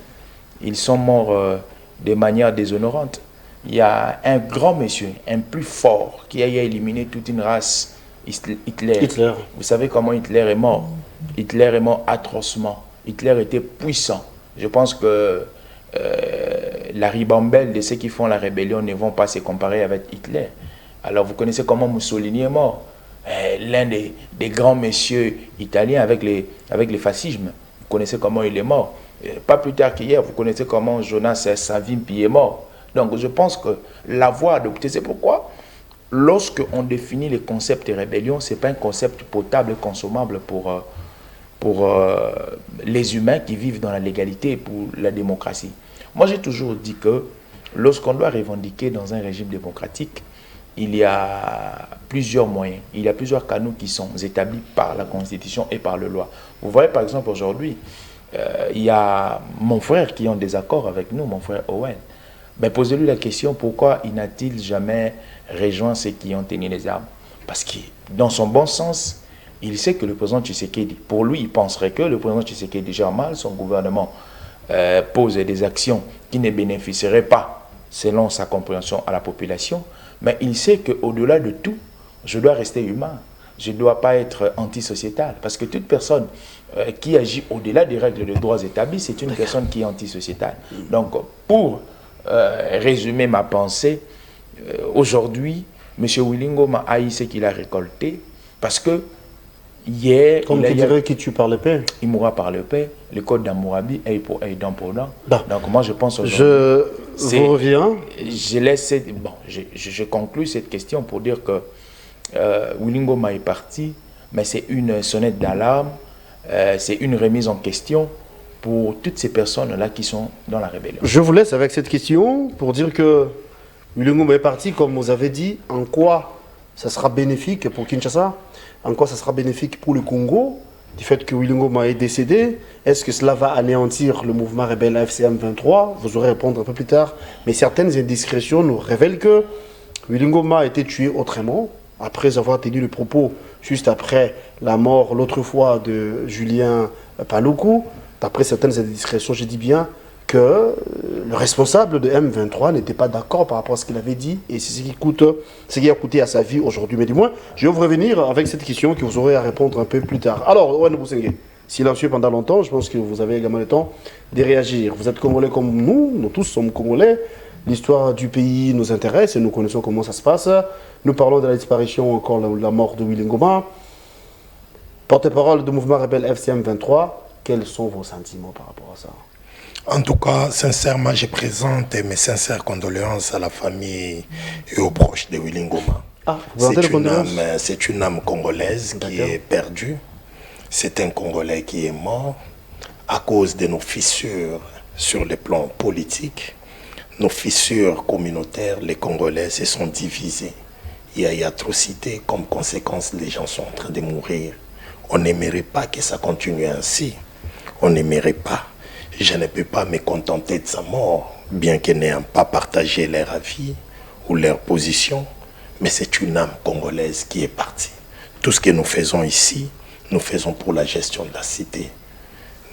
ils sont morts de manière déshonorante. Il y a un grand monsieur, un plus fort, qui a éliminé toute une race, Hitler. Vous savez comment Hitler est mort? Hitler est mort atrocement. Hitler était puissant. Je pense que la ribambelle de ceux qui font la rébellion ne vont pas se comparer avec Hitler. Alors vous connaissez comment Mussolini est mort? L'un des grands messieurs italiens avec les fascismes. Vous connaissez comment il est mort? Pas plus tard qu'hier, vous connaissez comment Jonas Savimbi est mort. Donc je pense que la voie adoptée, c'est pourquoi lorsqu'on définit les concepts de rébellion, ce n'est pas un concept potable et consommable pour les humains qui vivent dans la légalité et pour la démocratie. Moi, j'ai toujours dit que lorsqu'on doit revendiquer dans un régime démocratique, il y a plusieurs moyens, il y a plusieurs canaux qui sont établis par la Constitution et par la loi. Vous voyez, par exemple, aujourd'hui, il y a mon frère qui est en désaccord avec nous, mon frère Owen. Mais posez-lui la question, pourquoi il n'a-t-il jamais rejoint ceux qui ont tenu les armes? Parce que, dans son bon sens, il sait que le président Tshisekedi, pour lui, il penserait que le président Tshisekedi gère mal son gouvernement, pose des actions qui ne bénéficieraient pas, selon sa compréhension, à la population. Mais il sait qu'au-delà de tout, je dois rester humain. Je ne dois pas être antisociétal. Parce que toute personne qui agit au-delà des règles de droits établis, c'est une personne qui est antisociétale. Donc, pour résumer ma pensée, aujourd'hui, M. Willy Ngoma a eu ce qu'il a récolté parce que hier... Comme tu dirais qu'il tue par l'épée. Il mourra par l'épée. Le code d'Hammurabi est dent pour dent. Donc moi je pense aujourd'hui... Je reviens. Je conclue cette question pour dire que Willy Ngoma est parti, mais c'est une sonnette d'alarme, c'est une remise en question pour toutes ces personnes-là qui sont dans la rébellion. Je vous laisse avec cette question pour dire que Willy Ngoma est parti, comme vous avez dit, en quoi ça sera bénéfique pour Kinshasa, en quoi ça sera bénéfique pour le Congo, du fait que Willy Ngoma est décédé. Est-ce que cela va anéantir le mouvement rebelle FCM 23? Vous aurez répondre un peu plus tard. Mais certaines indiscrétions nous révèlent que Willy Ngoma a été tué autrement, après avoir tenu le propos juste après la mort l'autre fois de Julien Paluku. D'après certaines indiscrétions, je dis bien que le responsable de M23 n'était pas d'accord par rapport à ce qu'il avait dit, et c'est ce qui a coûté à sa vie aujourd'hui. Mais du moins, je vais vous revenir avec cette question que vous aurez à répondre un peu plus tard. Alors, Owen Bousengue, silencieux pendant longtemps, je pense que vous avez également le temps de réagir. Vous êtes Congolais comme nous tous sommes Congolais. L'histoire du pays nous intéresse et nous connaissons comment ça se passe. Nous parlons de la disparition, encore la mort de Willy Ngoma. Porte-parole du mouvement rebelle FCM 23, quels sont vos sentiments par rapport à ça? En tout cas, sincèrement, je présente mes sincères condoléances à la famille et aux proches de Willy Ngoma. C'est une âme congolaise qui est perdue. C'est un Congolais qui est mort à cause de nos fissures sur le plan politique. Nos fissures communautaires, les Congolais se sont divisés. Il y a atrocité, comme conséquence, les gens sont en train de mourir. On n'aimerait pas que ça continue ainsi. On n'aimerait pas. Je ne peux pas me contenter de sa mort, bien qu'elle n'ait pas partagé leur avis ou leur position, mais c'est une âme congolaise qui est partie. Tout ce que nous faisons ici, nous faisons pour la gestion de la cité.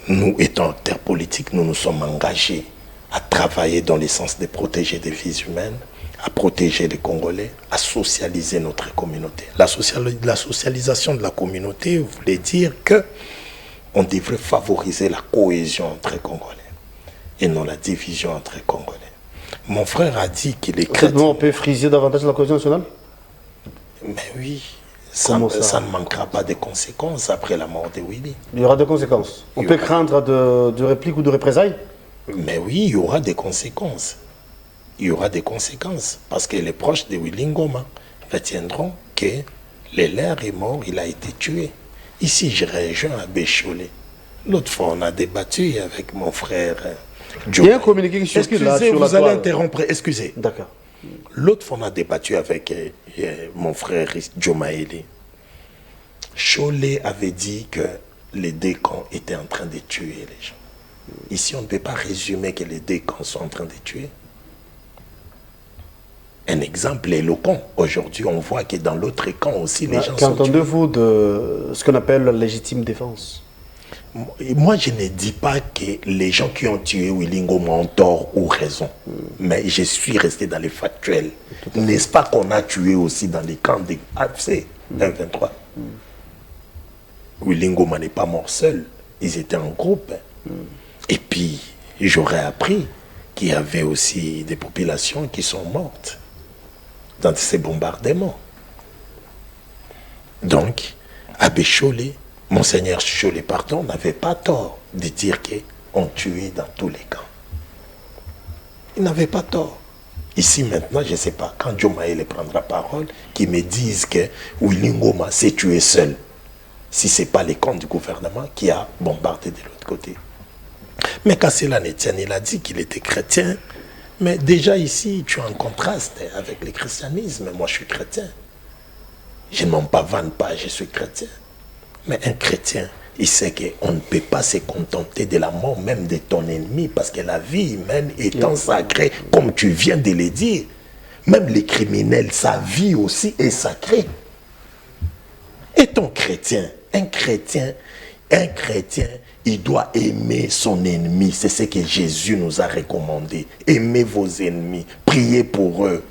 Nous, étant acteurs politiques, nous nous sommes engagés à travailler dans le sens de protéger des vies humaines, à protéger les Congolais, à socialiser notre communauté. La socialisation de la communauté voulait dire que on devrait favoriser la cohésion entre Congolais et non la division entre Congolais. Mon frère a dit qu'il est chrétien. On peut friser davantage la cohésion nationale? Mais oui, ça ne manquera pas de conséquences après la mort de Willy. Il y aura des conséquences. On peut craindre de répliques ou de représailles? Mais oui, il y aura des conséquences. Il y aura des conséquences parce que les proches de Willy Ngoma retiendront que le leur est mort, il a été tué. Ici, je rejoins à Bécholé. L'autre fois, on a débattu avec mon frère Joe. Il y a un communiqué sur excusez, vous allez interrompre, excusez. D'accord. L'autre fois, on a débattu avec mon frère Joe Maele. Cholet avait dit que les décans étaient en train de tuer les gens. Ici, on ne peut pas résumer que les décans sont en train de tuer. Un exemple éloquent. Aujourd'hui, on voit que dans l'autre camp aussi, les gens sont tués. Qu'entendez-vous de ce qu'on appelle la légitime défense? Moi, je ne dis pas que les gens qui ont tué Willy Ngoma ont tort ou raison. Mais je suis resté dans les factuels. N'est-ce pas qu'on a tué aussi dans les camps des AFC 1-23? Willy Ngoma n'est pas mort seul. Ils étaient en groupe. Et puis, j'aurais appris qu'il y avait aussi des populations qui sont mortes dans ces bombardements. Donc, Abbé Cholet, Monseigneur Cholet, pardon, n'avait pas tort de dire qu'on tuait dans tous les camps. Il n'avait pas tort. Ici maintenant, je ne sais pas, quand Joe Maele prendra parole, qu'il me dise que Willy Ngoma s'est tué seul. Si ce n'est pas les camps du gouvernement qui a bombardé de l'autre côté. Mais Kassela Etienne, il a dit qu'il était chrétien. Mais déjà ici, tu es en contraste avec le christianisme. Moi, je suis chrétien. Je ne m'en pavane pas, je suis chrétien. Mais un chrétien, il sait qu'on ne peut pas se contenter de la mort même de ton ennemi, parce que la vie humaine étant sacrée, comme tu viens de le dire, même les criminels, sa vie aussi est sacrée. Et ton chrétien, un chrétien, il doit aimer son ennemi. C'est ce que Jésus nous a recommandé. Aimez vos ennemis, priez pour eux.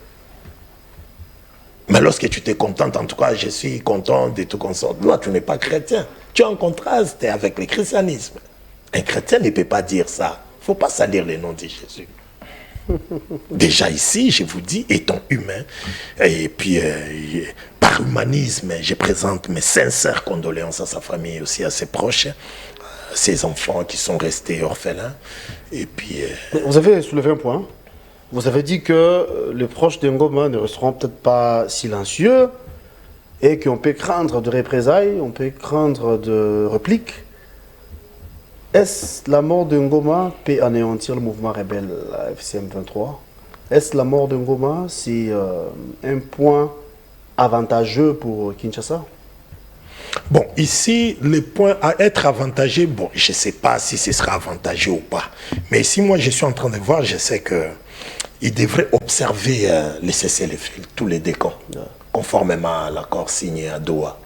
Mais lorsque tu te contentes, en tout cas, je suis content de tout consort. Toi, tu n'es pas chrétien. Tu es en contraste avec le christianisme. Un chrétien ne peut pas dire ça. Il ne faut pas salir le nom de Jésus. Déjà ici, je vous dis, étant humain, et puis par humanisme, je présente mes sincères condoléances à sa famille, aussi à ses proches, ses enfants qui sont restés orphelins. Et puis, vous avez soulevé un point. Vous avez dit que les proches d'Ngoma ne resteront peut-être pas silencieux et qu'on peut craindre de représailles, on peut craindre de répliques. Est-ce la mort de Ngoma peut anéantir le mouvement rebelle à FCM 23? Est-ce la mort de Ngoma, c'est un point avantageux pour Kinshasa? Bon, ici, le point à être avantageux, bon, je ne sais pas si ce sera avantageux ou pas. Mais ici, moi, je suis en train de voir, je sais qu'il devrait observer les cessez-le-feu, tous les décans, conformément à l'accord signé à Doha.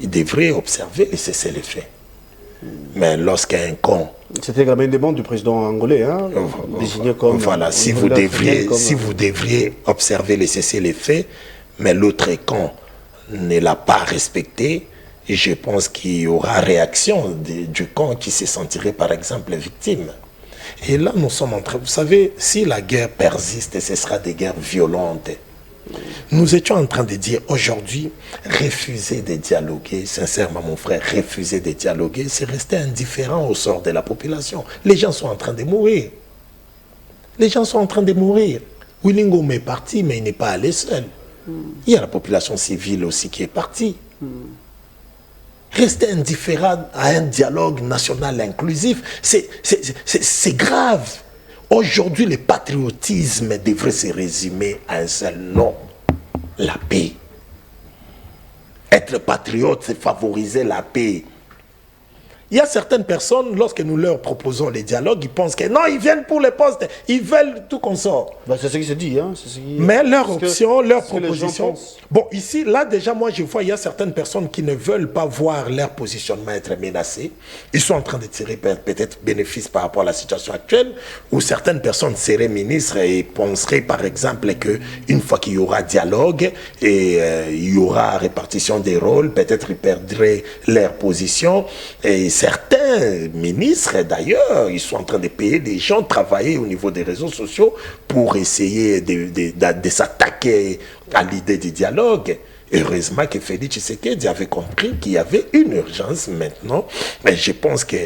Il devrait observer les cessez-le-feu. Mais lorsqu'un camp... C'était également une demande du président angolais, hein, désigné comme... Voilà, si vous devriez observer les cessez-le-feu, mais l'autre camp ne l'a pas respecté, et je pense qu'il y aura réaction du camp qui se sentirait par exemple victime. Et là, nous sommes en train... Vous savez, si la guerre persiste, ce sera des guerres violentes. Nous étions en train de dire aujourd'hui, refuser de dialoguer, sincèrement mon frère, refuser de dialoguer, c'est rester indifférent au sort de la population. Les gens sont en train de mourir. Les gens sont en train de mourir. Willy Ngoma est parti, mais il n'est pas allé seul. Il y a la population civile aussi qui est partie. Rester indifférent à un dialogue national inclusif, c'est grave. Aujourd'hui, le patriotisme devrait se résumer à un seul nom, la paix. Être patriote, c'est favoriser la paix. Il y a certaines personnes, lorsque nous leur proposons les dialogues, ils pensent que non, ils viennent pour les postes, ils veulent tout qu'on sort. Ben, c'est ce qui se dit. Hein, mais leur option, leur proposition... Bon, ici, là déjà, moi je vois, il y a certaines personnes qui ne veulent pas voir leur positionnement être menacé. Ils sont en train de tirer peut-être bénéfice par rapport à la situation actuelle, où certaines personnes seraient ministres et penseraient par exemple qu'une fois qu'il y aura dialogue et il y aura répartition des rôles, peut-être ils perdraient leur position. Et certains ministres, d'ailleurs, ils sont en train de payer des gens, travailler au niveau des réseaux sociaux pour essayer de s'attaquer à l'idée du dialogue. Heureusement que Félix Tshisekedi avait compris qu'il y avait une urgence maintenant. Mais je pense que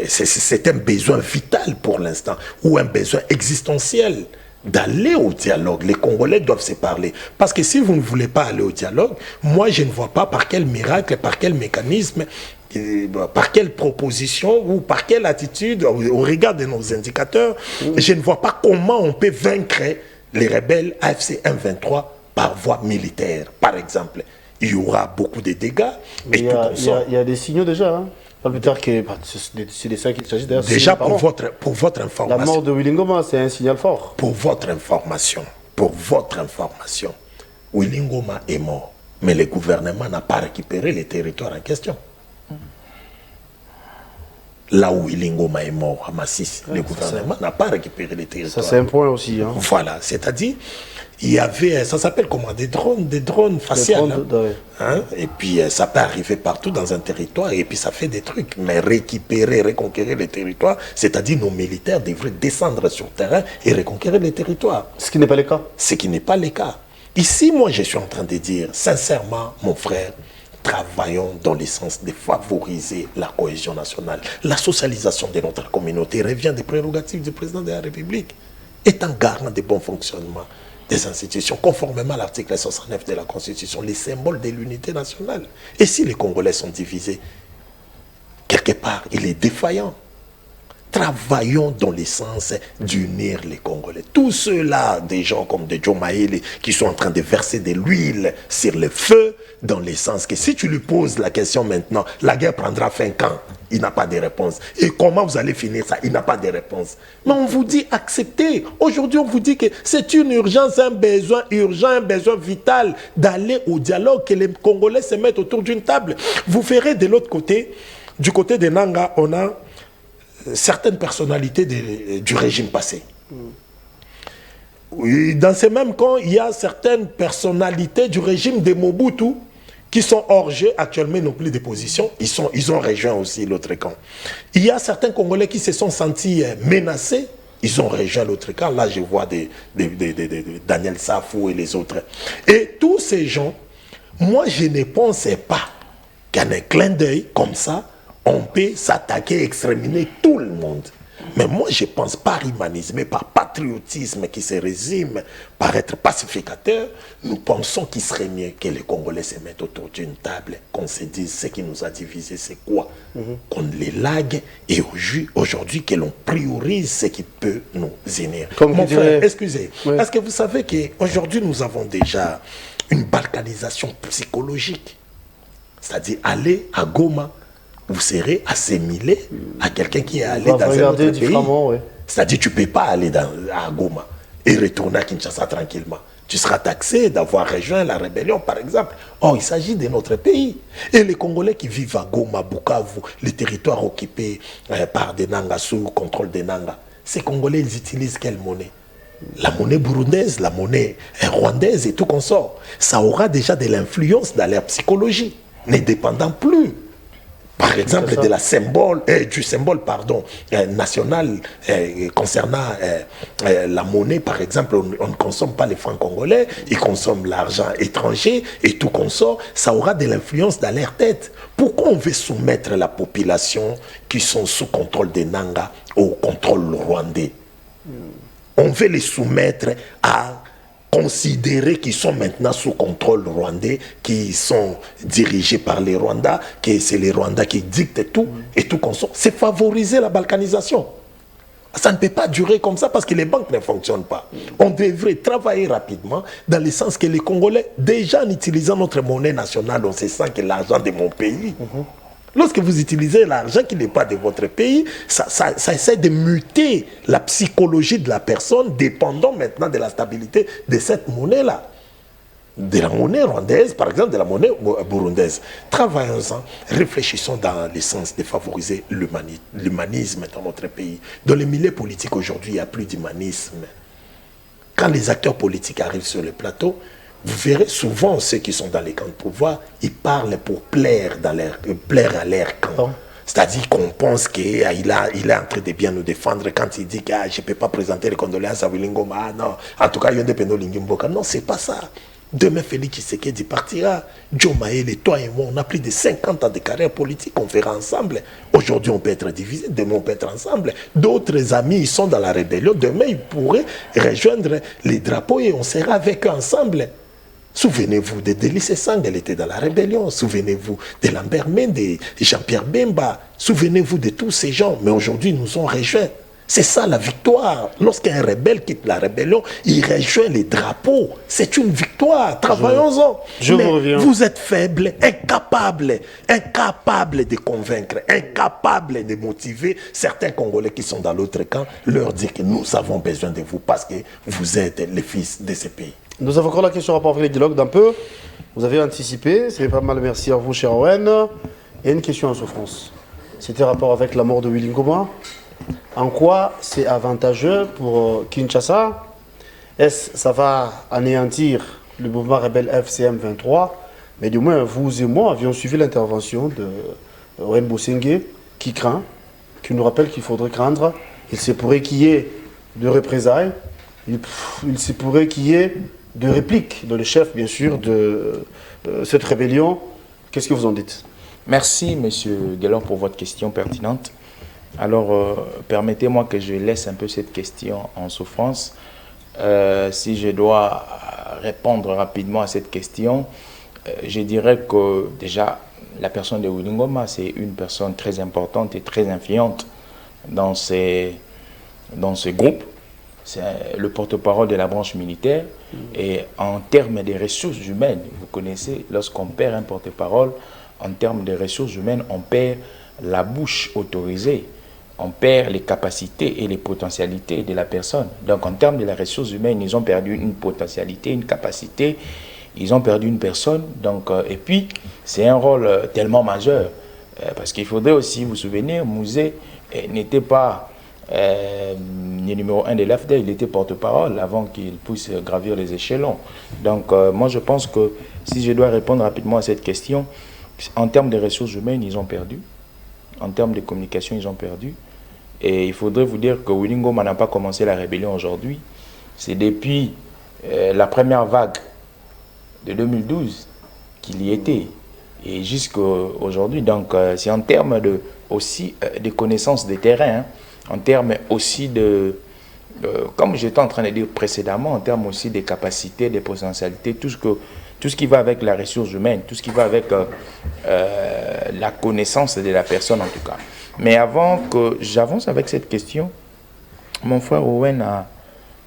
c'est un besoin vital pour l'instant, ou un besoin existentiel d'aller au dialogue. Les Congolais doivent se parler. Parce que si vous ne voulez pas aller au dialogue, moi je ne vois pas par quel miracle, par quel mécanisme, par quelle proposition ou par quelle attitude, au regard de nos indicateurs, je ne vois pas comment on peut vaincre les rebelles AFC M23 par voie militaire, par exemple, il y aura beaucoup de dégâts. Mais il y a des signaux déjà, hein. Pas plus tard que c'est des ça qu'il s'agit d'ailleurs. Déjà pour votre information. La mort de Willy Ngoma, c'est un signal fort. Pour votre information, Willy Ngoma est mort, mais le gouvernement n'a pas récupéré les territoires en question. Là où Willy Ngoma est mort, à Massis, le gouvernement n'a pas récupéré les territoires. Ça, c'est un point aussi. Hein. Voilà, c'est-à-dire, il y avait, ça s'appelle comment, des drones faciales. Hein? Et puis, ça peut arriver partout dans un territoire, et puis ça fait des trucs. Mais récupérer, reconquérir les territoires, c'est-à-dire nos militaires devraient descendre sur le terrain et reconquérir les territoires. Ce qui n'est pas le cas. Ce qui n'est pas le cas. Ici, moi, je suis en train de dire, sincèrement, mon frère, travaillons dans le sens de favoriser la cohésion nationale. La socialisation de notre communauté revient des prérogatives du président de la République, étant garant de bon fonctionnement des institutions, conformément à l'article 69 de la Constitution, les symboles de l'unité nationale. Et si les Congolais sont divisés, quelque part, il est défaillant. Travaillons dans le sens d'unir les Congolais. Tous ceux-là, des gens comme de Joe Maele, qui sont en train de verser de l'huile sur le feu, dans le sens que si tu lui poses la question maintenant, la guerre prendra fin quand? Il n'a pas de réponse. Et comment vous allez finir ça? Il n'a pas de réponse. Mais on vous dit acceptez. Aujourd'hui, on vous dit que c'est une urgence, un besoin urgent, un besoin vital d'aller au dialogue, que les Congolais se mettent autour d'une table. Vous verrez de l'autre côté, du côté des Nanga, on a certaines personnalités du régime passé. Oui, dans ces mêmes camps, il y a certaines personnalités du régime de Mobutu qui sont hors jeu, actuellement n'ont plus de position, ils ont rejoint aussi l'autre camp. Il y a certains Congolais qui se sont sentis menacés, ils ont rejoint l'autre camp. Là, je vois Daniel Safou et les autres. Et tous ces gens, moi, je ne pensais pas qu'en un clin d'œil comme ça, on peut s'attaquer, exterminer tout le monde. Mais moi, je pense par humanisme et par patriotisme qui se résume par être pacificateur, nous pensons qu'il serait mieux que les Congolais se mettent autour d'une table, qu'on se dise ce qui nous a divisés, c'est quoi, qu'on les lague et aujourd'hui que l'on priorise ce qui peut nous unir. Mon frère, excusez, parce que vous savez qu'aujourd'hui nous avons déjà une balkanisation psychologique. C'est-à-dire aller à Goma, vous serez assimilé à quelqu'un qui est allé dans un autre pays. Ouais. C'est-à-dire tu ne peux pas aller à Goma et retourner à Kinshasa tranquillement. Tu seras taxé d'avoir rejoint la rébellion, par exemple. Or, il s'agit de notre pays. Et les Congolais qui vivent à Goma, Bukavu, les territoires occupés par des Nanga, sous contrôle des Nanga, ces Congolais, ils utilisent quelle monnaie? La monnaie burundaise, la monnaie rwandaise et tout consort. Ça aura déjà de l'influence dans leur psychologie, ne dépendant plus, par exemple, du symbole national concernant la monnaie. Par exemple, on ne consomme pas les francs congolais, ils consomment l'argent étranger et tout consort. Ça aura de l'influence dans leur tête. Pourquoi on veut soumettre la population qui sont sous contrôle des Nanga au contrôle rwandais? On veut les soumettre à considérer qu'ils sont maintenant sous contrôle rwandais, qui sont dirigés par les Rwandais, que c'est les Rwandais qui dictent tout et tout consort. C'est favoriser la balkanisation. Ça ne peut pas durer comme ça parce que les banques ne fonctionnent pas. On devrait travailler rapidement dans le sens que les Congolais, déjà en utilisant notre monnaie nationale, on se sent que l'argent de mon pays. Lorsque vous utilisez l'argent qui n'est pas de votre pays, ça essaie de muter la psychologie de la personne, dépendant maintenant de la stabilité de cette monnaie-là. De la monnaie rwandaise, par exemple, de la monnaie burundaise. Travaillons-en, réfléchissons dans le sens de favoriser l'humanisme dans notre pays. Dans les milieux politiques aujourd'hui, il n'y a plus d'humanisme. Quand les acteurs politiques arrivent sur le plateau, vous verrez souvent ceux qui sont dans les camps de pouvoir, ils parlent pour plaire à leur camp. C'est-à-dire qu'on pense qu'il est en train de bien nous défendre quand il dit que je ne peux pas présenter les condoléances à Willy Ngoma. Non, en tout cas, il y a des pénaux Lingimboka. Non, ce n'est pas ça. Demain, Félix Tshisekedi partira. Joe Maele, toi et moi, on a plus de 50 ans de carrière politique, on fera ensemble. Aujourd'hui, on peut être divisé, demain, on peut être ensemble. D'autres amis, ils sont dans la rébellion. Demain, ils pourraient rejoindre les drapeaux et on sera avec eux ensemble. Souvenez-vous de Délice Sang, elle était dans la rébellion. Souvenez-vous de Lambert Mende, de Jean-Pierre Bemba. Souvenez-vous de tous ces gens. Mais aujourd'hui, ils nous ont rejoints. C'est ça la victoire. Lorsqu'un rebelle quitte la rébellion, il rejoint les drapeaux. C'est une victoire. Travaillons-en. Je Mais vous reviens. vous êtes faible, incapable de convaincre, incapable de motiver certains Congolais qui sont dans l'autre camp, leur dire que nous avons besoin de vous parce que vous êtes les fils de ce pays. Nous avons encore la question rapport avec les dialogues d'un peu. Vous avez anticipé, c'est pas mal, merci à vous, cher Owen. Il y a une question en souffrance. C'était rapport avec la mort de Willy Ngoma. En quoi c'est avantageux pour Kinshasa? Est-ce que ça va anéantir le mouvement rebelle FCM 23? Mais du moins, vous et moi avions suivi l'intervention de Owen Bosenge qui craint, qui nous rappelle qu'il faudrait craindre. Il se pourrait qu'il y ait de représailles, il se pourrait qu'il y ait de répliques dans le chef, bien sûr, de cette rébellion. Qu'est-ce que vous en dites? Merci, Monsieur Guélor, pour votre question pertinente. Alors, permettez-moi que je laisse un peu cette question en souffrance. Si je dois répondre rapidement à cette question, je dirais que déjà, la personne de Willy Ngoma, c'est une personne très importante et très influente dans ce groupe. C'est le porte-parole de la branche militaire. Et en termes de ressources humaines, vous connaissez, lorsqu'on perd un porte-parole, en termes de ressources humaines, on perd la bouche autorisée. On perd les capacités et les potentialités de la personne. Donc, en termes de la ressource humaine, ils ont perdu une potentialité, une capacité. Ils ont perdu une personne. Donc, et puis, c'est un rôle tellement majeur. Parce qu'il faudrait aussi vous souvenir, Mouzé n'était pas le numéro 1 de l'AFDEL, il était porte-parole avant qu'il puisse gravir les échelons. Donc, moi, je pense que si je dois répondre rapidement à cette question, en termes de ressources humaines, ils ont perdu. En termes de communication, ils ont perdu. Et il faudrait vous dire que Willy Ngoma n'a pas commencé la rébellion aujourd'hui. C'est depuis la première vague de 2012 qu'il y était. Et jusqu'à aujourd'hui. Donc, c'est en termes aussi de connaissances des terrains, hein, en termes aussi de, comme j'étais en train de dire précédemment, en termes aussi des capacités, des potentialités, tout ce qui va avec la ressource humaine, tout ce qui va avec la connaissance de la personne en tout cas. Mais avant que j'avance avec cette question, mon frère Owen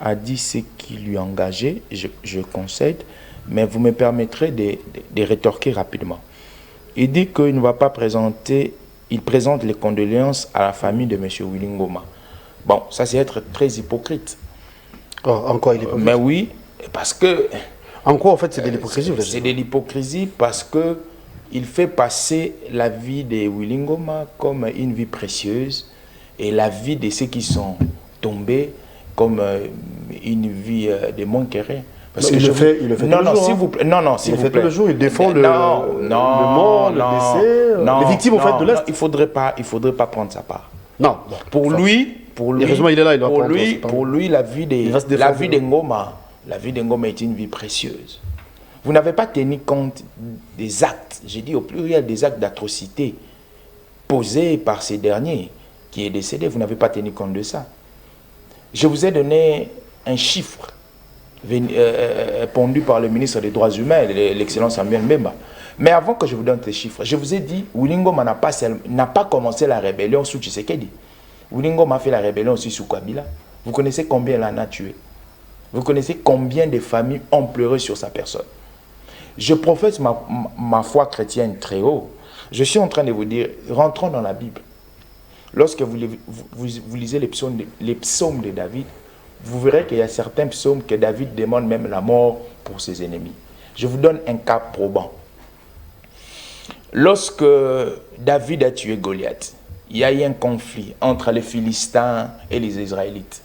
a dit ce qui lui engageait, je concède, mais vous me permettrez de rétorquer rapidement. Il dit qu'il ne va pas présenter, il présente les condoléances à la famille de M. Willy Ngoma. Bon, ça c'est être très hypocrite. Oh, en quoi il est hypocrite? Mais oui, parce que... En quoi en fait c'est de l'hypocrisie? C'est de l'hypocrisie parce que il fait passer la vie de Willy Ngoma comme une vie précieuse et la vie de ceux qui sont tombés comme une vie de moins que rien. Parce que il le fait non, tous non, les jours. s'il vous plaît. Non, non, s'il Il le vous fait plaît. tous les jours, il défend le mort, le décès, les victimes au fait de l'Est. Il faudrait pas prendre sa part. Non. Pour lui, heureusement il est là, il doit prendre sa part. pour lui, la vie de Ngoma est une vie précieuse. Vous n'avez pas tenu compte des actes, j'ai dit au pluriel, des actes d'atrocité posés par ces derniers qui est décédé. Vous n'avez pas tenu compte de ça. Je vous ai donné un chiffre pondu par le ministre des Droits Humains, l'excellent Samuel Mbemba. Mais avant que je vous donne ces chiffres, je vous ai dit, Willy Ngoma n'a pas commencé la rébellion sous Tshisekedi. Willy Ngoma a fait la rébellion aussi sous Kabila. Vous connaissez combien il en a tué? Vous connaissez combien de familles ont pleuré sur sa personne? Je professe ma foi chrétienne très haut. Je suis en train de vous dire, rentrons dans la Bible. Lorsque vous lisez les psaumes de David, vous verrez qu'il y a certains psaumes que David demande même la mort pour ses ennemis. Je vous donne un cas probant. Lorsque David a tué Goliath, il y a eu un conflit entre les Philistins et les Israélites.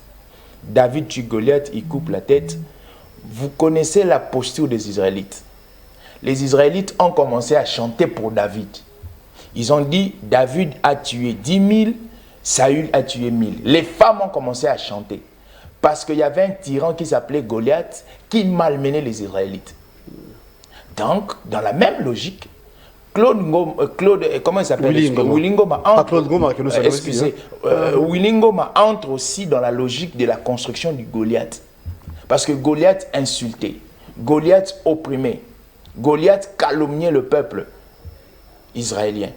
David tue Goliath, il coupe la tête. Vous connaissez la posture des Israélites. Les Israélites ont commencé à chanter pour David. Ils ont dit, David a tué 10 000, Saül a tué 1000. Les femmes ont commencé à chanter. Parce qu'il y avait un tyran qui s'appelait Goliath, qui malmenait les Israélites. Donc, dans la même logique, comment il s'appelle? Willy Ngoma entre aussi dans la logique de la construction du Goliath. Parce que Goliath insultait, Goliath opprimait, Goliath calomniait le peuple israélien.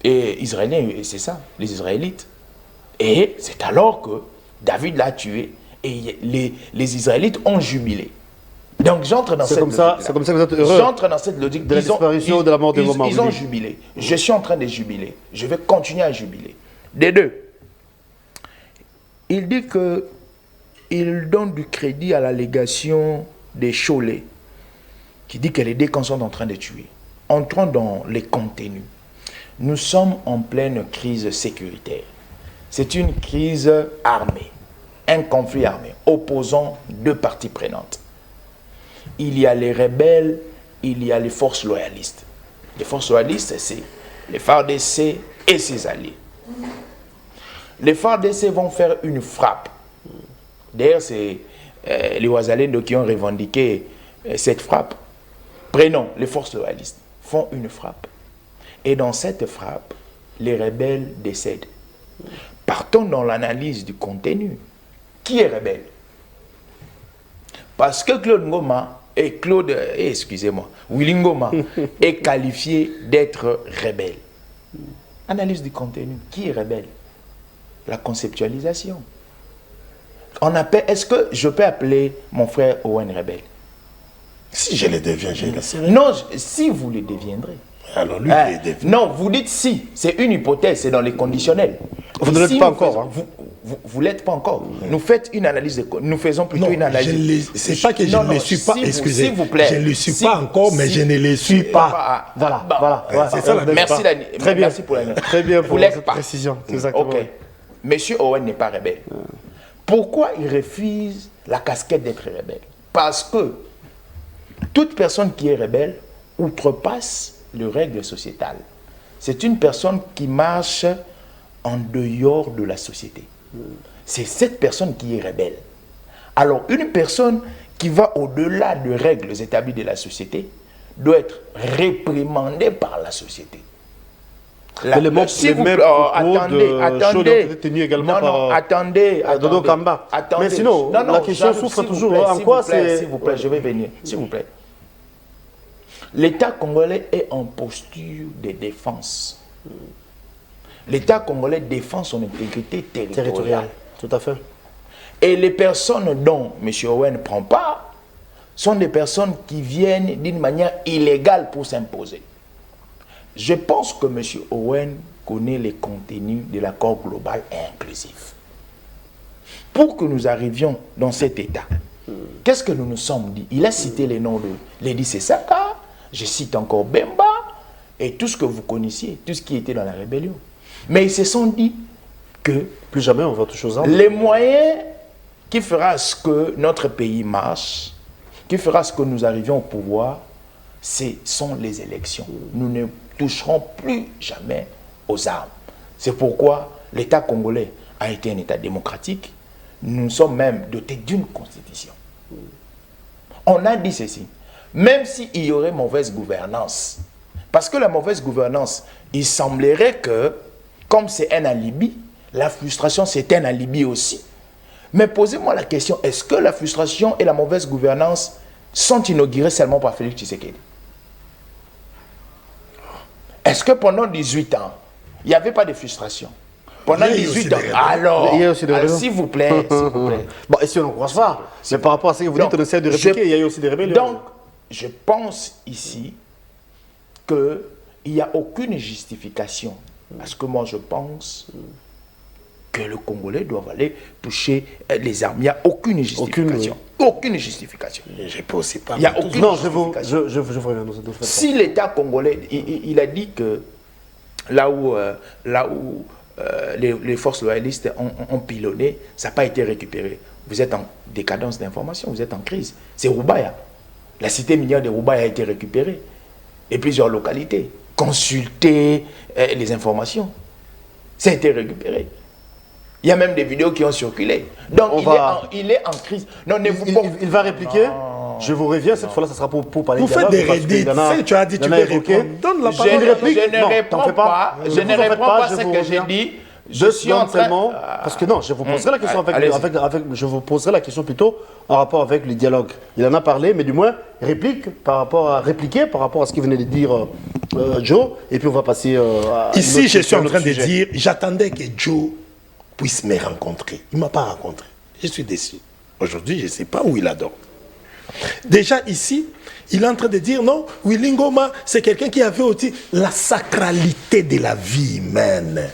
Et Israéliens, c'est ça, les Israélites. Et c'est alors que David l'a tué et les Israélites ont jubilé. Donc j'entre dans cette logique. C'est comme ça que vous êtes heureux. J'entre dans cette logique de la disparition de la mort de vos Ils ont jubilé. Je suis en train de jubiler. Je vais continuer à jubiler. Des deux. Il dit que il donne du crédit à l'allégation des Cholet, qui dit que les deux camps sont en train de tuer. Entrons dans les contenus. Nous sommes en pleine crise sécuritaire. C'est une crise armée, un conflit armé, opposant deux parties prenantes. Il y a les rebelles, il y a les forces loyalistes. Les forces loyalistes, c'est les FARDC et ses alliés. Les FARDC vont faire une frappe. D'ailleurs, c'est les Ouazalendo qui ont revendiqué cette frappe. Prenons les forces loyalistes, font une frappe. Et dans cette frappe, les rebelles décèdent. Partons dans l'analyse du contenu. Qui est rebelle? Parce que Claude Ngoma et Willy Ngoma est qualifié d'être rebelle. Analyse du contenu. Qui est rebelle? La conceptualisation. Est-ce que je peux appeler mon frère Owen rebelle? Si je le deviens, je le serai. Non, si vous le deviendrez. Alors lui, il le devient. Non, vous dites si. C'est une hypothèse, c'est dans les conditionnels. Vous ne l'êtes pas encore. Vous ne l'êtes pas encore. Nous faites une analyse nous faisons plutôt une analyse. C'est pas que je ne le suis pas. Excusez, s'il vous plaît. Je ne le suis pas encore, mais je ne le suis pas. Voilà. C'est ça la merci, Très bien. Merci pour la Très bien pour cette précision. Exactement. Ok. Monsieur Owen n'est pas rebelle. Pourquoi il refuse la casquette d'être rebelle? Parce que toute personne qui est rebelle outrepasse les règles sociétales. C'est une personne qui marche en dehors de la société. C'est cette personne qui est rebelle. Alors, une personne qui va au-delà des règles établies de la société doit être réprimandée par la société. Les mêmes attendez, tenu également attendez, Dodo Kamba. Mais sinon, la question souffre toujours. En quoi c'est... S'il vous plaît, je vais venir. S'il vous plaît. L'État congolais est en posture de défense. L'État congolais défend son intégrité territoriale. Tout à fait. Et les personnes dont M. Owen prend part sont des personnes qui viennent d'une manière illégale pour s'imposer. Je pense que M. Owen connaît les contenus de l'accord global et inclusif. Pour que nous arrivions dans cet état, qu'est-ce que nous nous sommes dit? Il a cité les noms de Lady Sessaka, je cite encore Bemba, et tout ce que vous connaissiez, tout ce qui était dans la rébellion. Mais ils se sont dit que plus jamais on va toucher aux armes. Les moyens qui fera ce que notre pays marche, qui fera ce que nous arrivions au pouvoir, ce sont les élections. Nous ne toucherons plus jamais aux armes. C'est pourquoi l'État congolais a été un État démocratique. Nous sommes même dotés d'une constitution. On a dit ceci. Même s'il y aurait mauvaise gouvernance, parce que la mauvaise gouvernance, il semblerait que, comme c'est un alibi, la frustration c'est un alibi aussi. Mais posez-moi la question, est-ce que la frustration et la mauvaise gouvernance sont inaugurées seulement par Félix Tshisekedi? Est-ce que pendant 18 ans, il n'y avait pas de frustration? Pendant 18 ans, alors, s'il vous plaît, Bon, et si on n'encourage pas, mais par rapport à ce que vous dites, on essaie de répliquer, il y a eu aussi des rébellions. Donc, je pense ici qu'il n'y a aucune justification. Parce que moi, je pense que le Congolais doit aller toucher les armes. Il n'y a aucune justification. Aucune justification. Je peux aussi pas. Il n'y a aucune justification. Je vous reviens. Si l'État congolais, il a dit que là où les forces loyalistes ont pilonné, ça n'a pas été récupéré. Vous êtes en décadence d'information, vous êtes en crise. C'est Roubaya. La cité minière de Roubaya a été récupérée. Et plusieurs localités. Consultez les informations. Ça a été récupéré. Il y a même des vidéos qui ont circulé. Donc il est en crise. Non, il va répliquer. Je vous reviens, cette fois-là, ça sera pour parler de dialogue. Vous faites des rédits. Tu as dit, tu peux répondre. Donne la parole. Je ne réponds pas. Je ne réponds pas à ce que j'ai dit. Je suis en train... Parce que non, je vous poserai la question je vous poserai la question plutôt en rapport avec le dialogue. Il en a parlé, mais du moins répliquer par rapport à ce qu'il venait de dire Joe, et puis on va passer à ici, je suis en train de dire, j'attendais que Joe puisse me rencontrer. Il ne m'a pas rencontré. Je suis déçu. Aujourd'hui, je ne sais pas où il adore. Déjà ici, il est en train de dire non, Willy Ngoma, c'est quelqu'un qui avait aussi la sacralité de la vie humaine.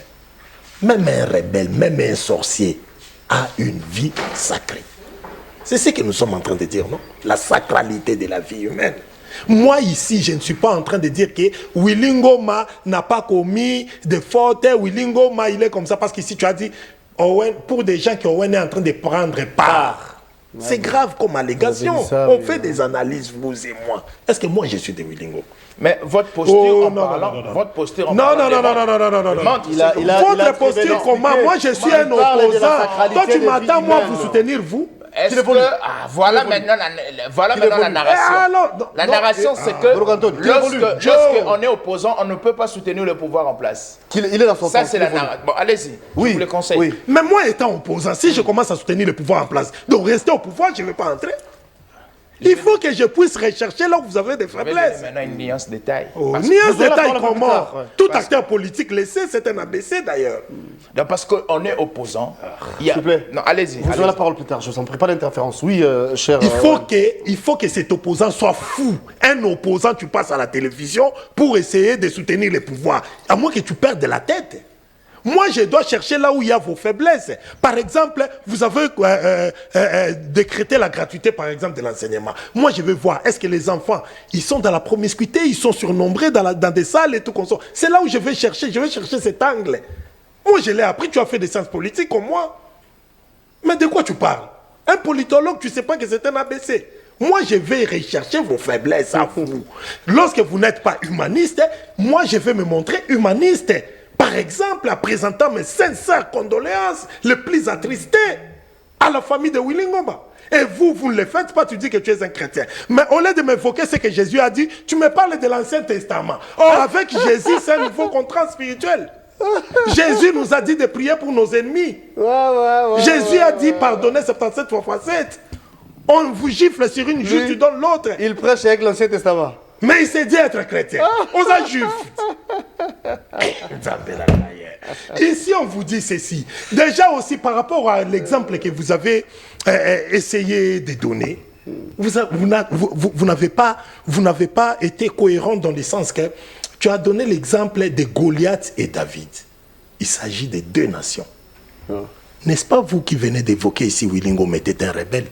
Même un rebelle, même un sorcier a une vie sacrée. C'est ce que nous sommes en train de dire, non? La sacralité de la vie humaine. Moi ici, je ne suis pas en train de dire que Willy Ngoma n'a pas commis de faute, Willy Ngoma il est comme ça, parce qu'ici tu as dit, Owen, pour des gens qui Owen est en train de prendre part. C'est grave comme allégation. On fait des analyses, vous et moi. Est-ce que moi je suis de Willy Ngoma? Mais votre posture en parlant, votre posture en parlant. Votre posture comment? Moi je suis un opposant. Toi tu m'attends moi vous soutenir vous? Est-ce que, voilà maintenant la narration. La narration, c'est que lorsqu'on est opposant, on ne peut pas soutenir le pouvoir en place. Il est dans son Ça, c'est la narration. Bon, allez-y, je vous le conseille. Oui. Mais moi, étant opposant, si je commence à soutenir le pouvoir en place, donc rester au pouvoir, je ne vais pas entrer. Il faut que je puisse rechercher là où vous avez des faiblesses. Maintenant, une nuance détail. Nuance détail comment? Tout acteur politique laissé, c'est un ABC d'ailleurs. Parce qu'on est opposant. S'il vous plaît. Non, allez-y. Vous aurez la parole plus tard, je ne vous en prie pas d'interférence. Oui, cher. Il faut que cet opposant soit fou. Un opposant, tu passes à la télévision pour essayer de soutenir le pouvoir. À moins que tu perdes la tête. Moi, je dois chercher là où il y a vos faiblesses. Par exemple, vous avez décrété la gratuité, par exemple, de l'enseignement. Moi, je vais voir, est-ce que les enfants, ils sont dans la promiscuité, ils sont surnombrés dans des salles et tout comme ça. C'est là où je vais chercher cet angle. Moi, je l'ai appris, tu as fait des sciences politiques comme moi. Mais de quoi tu parles? Un politologue, tu ne sais pas que c'est un ABC. Moi, je vais rechercher vos faiblesses à vous. Lorsque vous n'êtes pas humaniste, moi, je vais me montrer humaniste. Par exemple, en présentant mes sincères condoléances, les plus attristées à la famille de Willy Ngoma. Et vous ne le faites pas, tu dis que tu es un chrétien. Mais au lieu de m'évoquer ce que Jésus a dit, tu me parles de l'Ancien Testament. Or, avec Jésus, c'est un nouveau contrat spirituel. Jésus nous a dit de prier pour nos ennemis. Jésus a dit pardonnez 77 fois 7. On vous gifle sur une joue, tu donnes l'autre. Il prêche avec l'Ancien Testament. Mais il s'est dit être chrétien. On a juif. Ici, on vous dit ceci. Déjà aussi, par rapport à l'exemple que vous avez essayé de donner, vous n'avez pas été cohérent dans le sens que tu as donné l'exemple de Goliath et David. Il s'agit de deux nations. N'est-ce pas vous qui venez d'évoquer ici Willy Ngoma était un rebelle?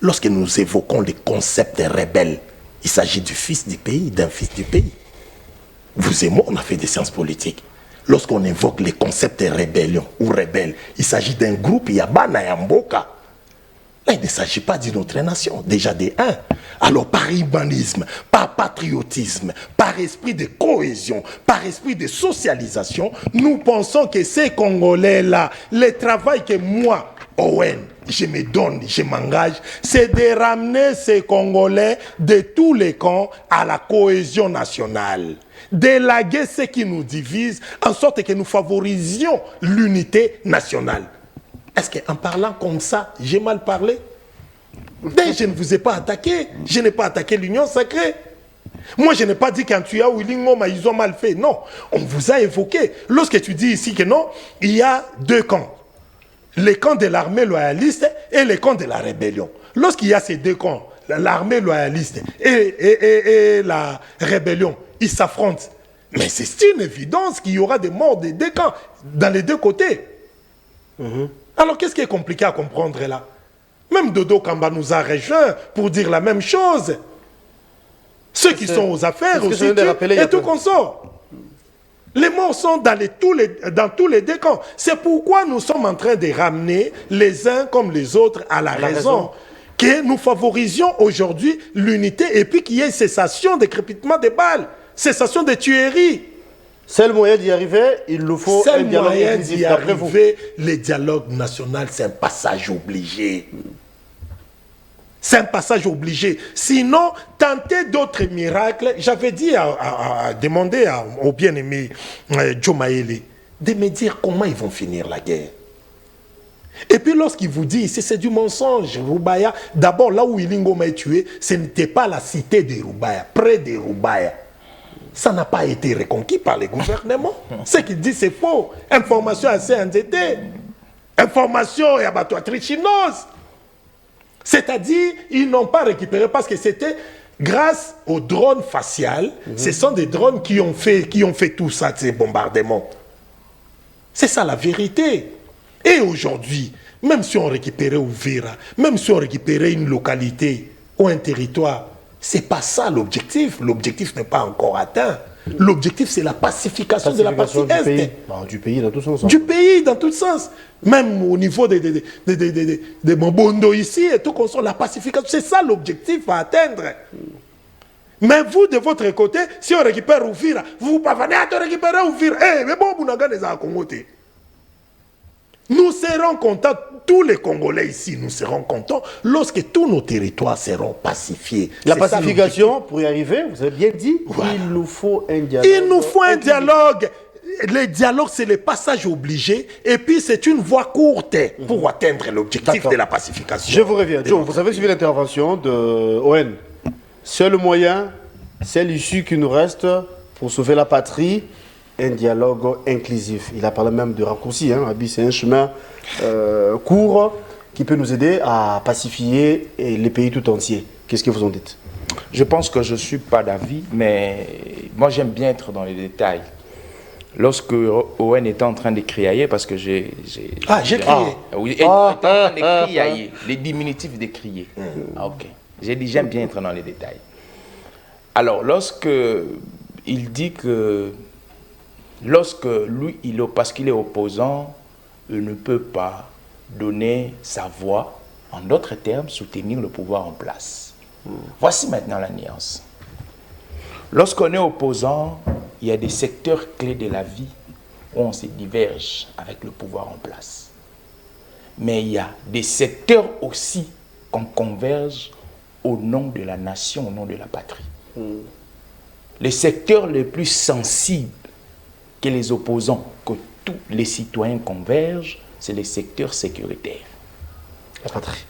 Lorsque nous évoquons les concepts rebelles, il s'agit du fils du pays, d'un fils du pays. Vous et moi, on a fait des sciences politiques. Lorsqu'on évoque les concepts de rébellion ou rebelle, il s'agit d'un groupe Yabana Yamboka. Là, il ne s'agit pas d'une autre nation, déjà des uns. Alors, par humanisme, par patriotisme, par esprit de cohésion, par esprit de socialisation, nous pensons que ces Congolais-là, le travail que moi, Owen, je me donne, je m'engage, c'est de ramener ces Congolais de tous les camps à la cohésion nationale. D'élaguer ce qui nous divise, en sorte que nous favorisions l'unité nationale. Est-ce qu'en parlant comme ça, j'ai mal parlé? Dès je ne vous ai pas attaqué, je n'ai pas attaqué l'union sacrée. Moi, je n'ai pas dit qu'en tu as Willy Ngoma, ils ont mal fait. Non, on vous a évoqué. Lorsque tu dis ici que non, il y a deux camps. Les camps de l'armée loyaliste et les camps de la rébellion. Lorsqu'il y a ces deux camps, l'armée loyaliste et la rébellion, ils s'affrontent. Mais c'est une évidence qu'il y aura des morts des deux camps, dans les deux côtés. Alors qu'est-ce qui est compliqué à comprendre là? Même Dodo Kamba nous a rejoint pour dire la même chose. Ceux qui sont aux affaires aussi, et tout qu'on sort. Les morts sont dans tous les deux camps. C'est pourquoi nous sommes en train de ramener les uns comme les autres à la raison. Que nous favorisions aujourd'hui l'unité et puis qu'il y ait cessation des crépitements des balles, cessation des tueries. C'est le moyen d'y arriver, il nous faut un dialogue inclusif. D'après vous, le dialogue national, c'est un passage obligé. C'est un passage obligé. Sinon, tenter d'autres miracles, j'avais dit demander au bien-aimé Joe Maele de me dire comment ils vont finir la guerre. Et puis lorsqu'il vous dit, c'est du mensonge, Rubaya, d'abord là où Willy Ngoma est tué, ce n'était pas la cité de Rubaya, près de Rubaya. Ça n'a pas été reconquis par les gouvernements. Ce qu'il dit, c'est faux. Information assez endettée. Information et abattoir trichinos. C'est-à-dire, ils n'ont pas récupéré parce que c'était grâce aux drones faciales. Ce sont des drones qui ont fait tout ça, ces bombardements. C'est ça la vérité. Et aujourd'hui, même si on récupérait Uvira, même si on récupérait une localité ou un territoire, c'est pas ça l'objectif. L'objectif n'est pas encore atteint. L'objectif, c'est la pacification de la partie Est. Pays. Bon, du pays dans tous sens. Du pays dans tous sens. Même au niveau des Mobondo ici et tout, la pacification. C'est ça l'objectif à atteindre. Mais vous, de votre côté, si on récupère Uvira, vous parvenez à récupérer Uvira. Eh, mais bon, vous n'avez pas de Nous serons contents, tous les Congolais ici, nous serons contents lorsque tous nos territoires seront pacifiés. La pacification, pour y arriver, vous avez bien dit, voilà. Il nous faut un dialogue. Il nous faut un dialogue. Le dialogue, c'est le passage obligé, et puis c'est une voie courte pour atteindre l'objectif de la pacification. Je vous reviens. Joe, vous avez suivi l'intervention de ON. Seul moyen, c'est l'issue qui nous reste pour sauver la patrie. Un dialogue inclusif. Il a parlé même de raccourci. C'est un chemin court qui peut nous aider à pacifier les pays tout entiers. Qu'est-ce que vous en dites? Je pense que je ne suis pas d'avis, mais moi j'aime bien être dans les détails. Lorsque Owen était en train de crier, parce que j'ai crié. Oui, était en train de crier, les diminutifs de crier. Ok. J'ai dit j'aime bien être dans les détails. Alors, lorsque il dit que lorsque lui, parce qu'il est opposant, il ne peut pas donner sa voix, en d'autres termes, soutenir le pouvoir en place. Voici maintenant la nuance. Lorsqu'on est opposant, il y a des secteurs clés de la vie où on se diverge avec le pouvoir en place. Mais il y a des secteurs aussi qu'on converge au nom de la nation, au nom de la patrie. Les secteurs les plus sensibles que les opposants, que tous les citoyens convergent, c'est les secteurs sécuritaires. La patrie.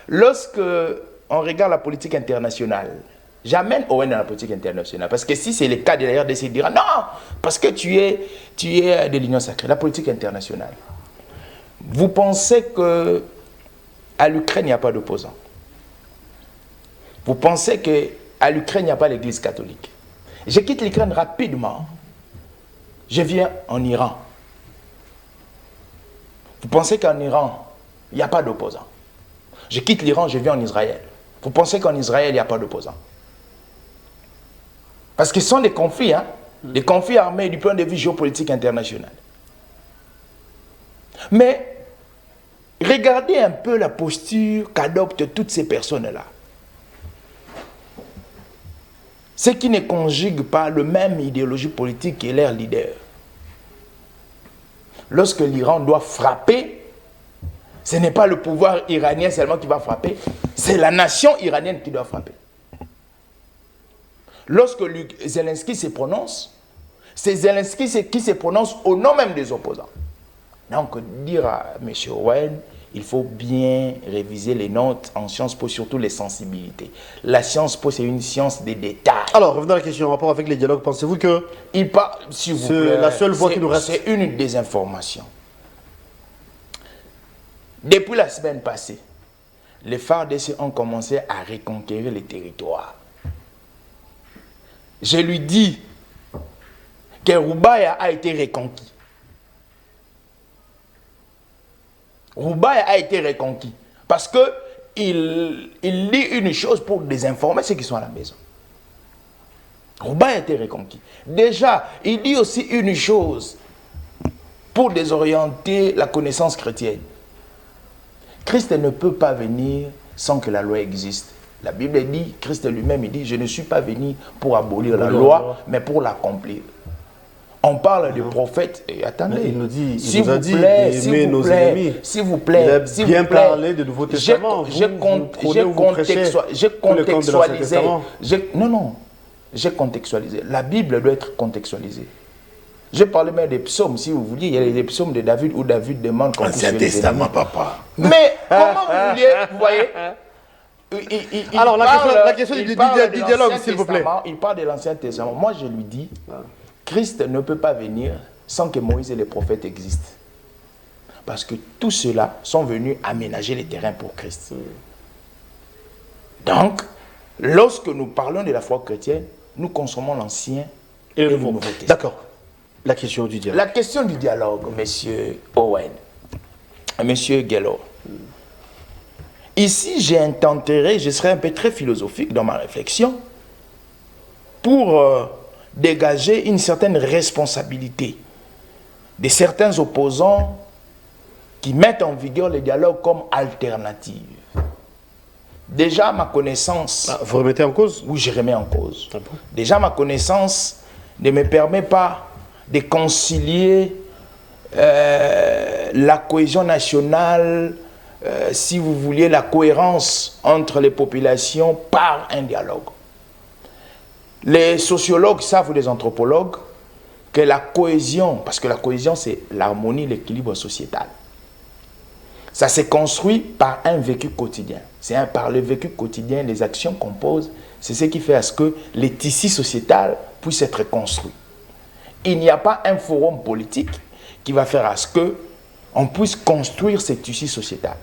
Lorsque on regarde la politique internationale, j'amène Owen dans la politique internationale, parce que si c'est le cas de la RDC, il dira non, parce que tu es de l'Union sacrée, la politique internationale. Vous pensez qu'à l'Ukraine, il n'y a pas d'opposants. Vous pensez qu'à l'Ukraine, il n'y a pas l'église catholique. Je quitte l'Ukraine rapidement. Je viens en Iran. Vous pensez qu'en Iran, il n'y a pas d'opposants. Je quitte l'Iran, je viens en Israël. Vous pensez qu'en Israël, il n'y a pas d'opposants. Parce que ce sont des conflits, des conflits armés du point de vue géopolitique international. Mais regardez un peu la posture qu'adoptent toutes ces personnes-là. Ceux qui ne conjuguent pas le même idéologie politique que leur leader. Lorsque l'Iran doit frapper, ce n'est pas le pouvoir iranien seulement qui va frapper, c'est la nation iranienne qui doit frapper. Lorsque Zelensky se prononce, c'est Zelensky qui se prononce au nom même des opposants. Donc, dire à M. Owen, il faut bien réviser les notes en Sciences Po, surtout les sensibilités. La Sciences Po, c'est une science des détails. Alors, revenons à la question en rapport avec les dialogues. Pensez-vous que c'est la seule voie qui nous reste? C'est une désinformation. Depuis la semaine passée, les FARDC ont commencé à reconquérir les territoires. Je lui dis que Roubaïa a été reconquis. Roubaïa a été reconquis parce qu'il lit une chose pour désinformer ceux qui sont à la maison. Roubaïa a été reconquis. Déjà, il dit aussi une chose pour désorienter la connaissance chrétienne. Christ ne peut pas venir sans que la loi existe. La Bible dit, Christ lui-même, il dit, je ne suis pas venu pour abolir la loi, mais pour l'accomplir. On parle de prophètes, et attendez, il nous dit, s'il vous plaît, s'il vous plaît, il a bien parlé du Nouveau Testament. J'ai contextualisé. J'ai contextualisé. La Bible doit être contextualisée. J'ai parlé même des psaumes, si vous vouliez, il y a les psaumes de David où David demande qu'on puisse Ancien Testament, papa. Mais comment vous vouliez, vous voyez? Alors, la question du dialogue, s'il vous plaît. Il parle de l'Ancien Testament. Moi, je lui dis, Christ ne peut pas venir sans que Moïse et les prophètes existent. Parce que tous ceux-là sont venus aménager les terrains pour Christ. Donc, lorsque nous parlons de la foi chrétienne, nous consommons l'Ancien et le Nouveau Testament. D'accord. La question du dialogue. La question du dialogue, monsieur Owen, monsieur Gello. Ici, j'ai intenté, je serai un peu très philosophique dans ma réflexion, pour dégager une certaine responsabilité de certains opposants qui mettent en vigueur le dialogue comme alternative. Déjà, ma connaissance... Ah, vous remettez en cause? Oui, je remets en cause. Ah bon? Déjà, ma connaissance ne me permet pas de concilier la cohésion nationale, si vous vouliez, la cohérence entre les populations par un dialogue. Les sociologues savent, ou les anthropologues, que la cohésion, parce que la cohésion c'est l'harmonie, l'équilibre sociétal, ça se construit par un vécu quotidien. C'est par le vécu quotidien, les actions qu'on pose, c'est ce qui fait à ce que les tissus sociétal puissent être construits. Il n'y a pas un forum politique qui va faire à ce que on puisse construire ces tissus sociétal.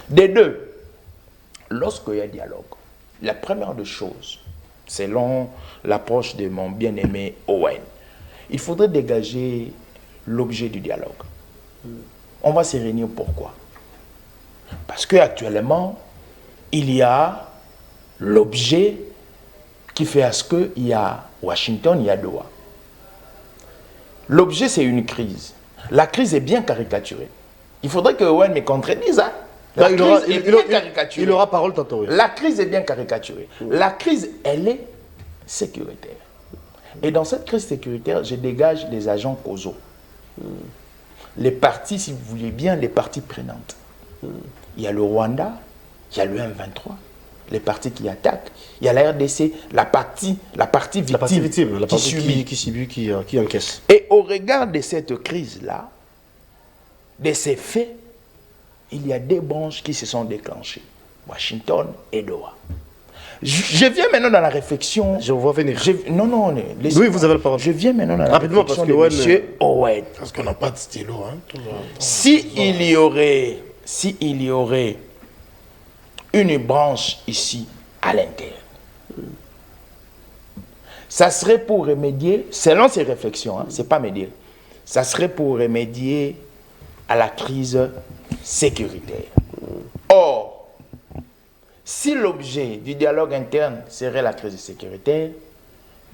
Des deux, lorsqu'il y a dialogue, la première des choses, selon l'approche de mon bien-aimé Owen, il faudrait dégager l'objet du dialogue. On va se réunir pourquoi? Parce qu'actuellement, il y a l'objet qui fait à ce qu'il y a Washington, il y a Doha. L'objet, c'est une crise. La crise est bien caricaturée. Il faudrait que Owen me contredise. Hein? La crise est bien caricaturée. Il aura parole tantôt. Oui. La crise est bien caricaturée. La crise, elle est sécuritaire. Et dans cette crise sécuritaire, je dégage les agents causaux. Les parties, si vous voulez bien, les parties prenantes. Il y a le Rwanda, il y a le M23, les parties qui attaquent, il y a la RDC, la partie victime, qui subit, qui encaisse. Et au regard de cette crise-là, de ces faits, il y a des branches qui se sont déclenchées. Washington et Doha. Je viens maintenant dans la réflexion. Je vous vois venir. Non, oui, vous avez la parole. Je viens maintenant dans la réflexion de M. Owen. Parce qu'on n'a pas de stylo. Hein, S'il y aurait une branche ici à l'intérieur, ça serait pour remédier, selon ces réflexions, hein, c'est pas me dire, ça serait pour remédier à la crise sécuritaire. Or, si l'objet du dialogue interne serait la crise sécuritaire,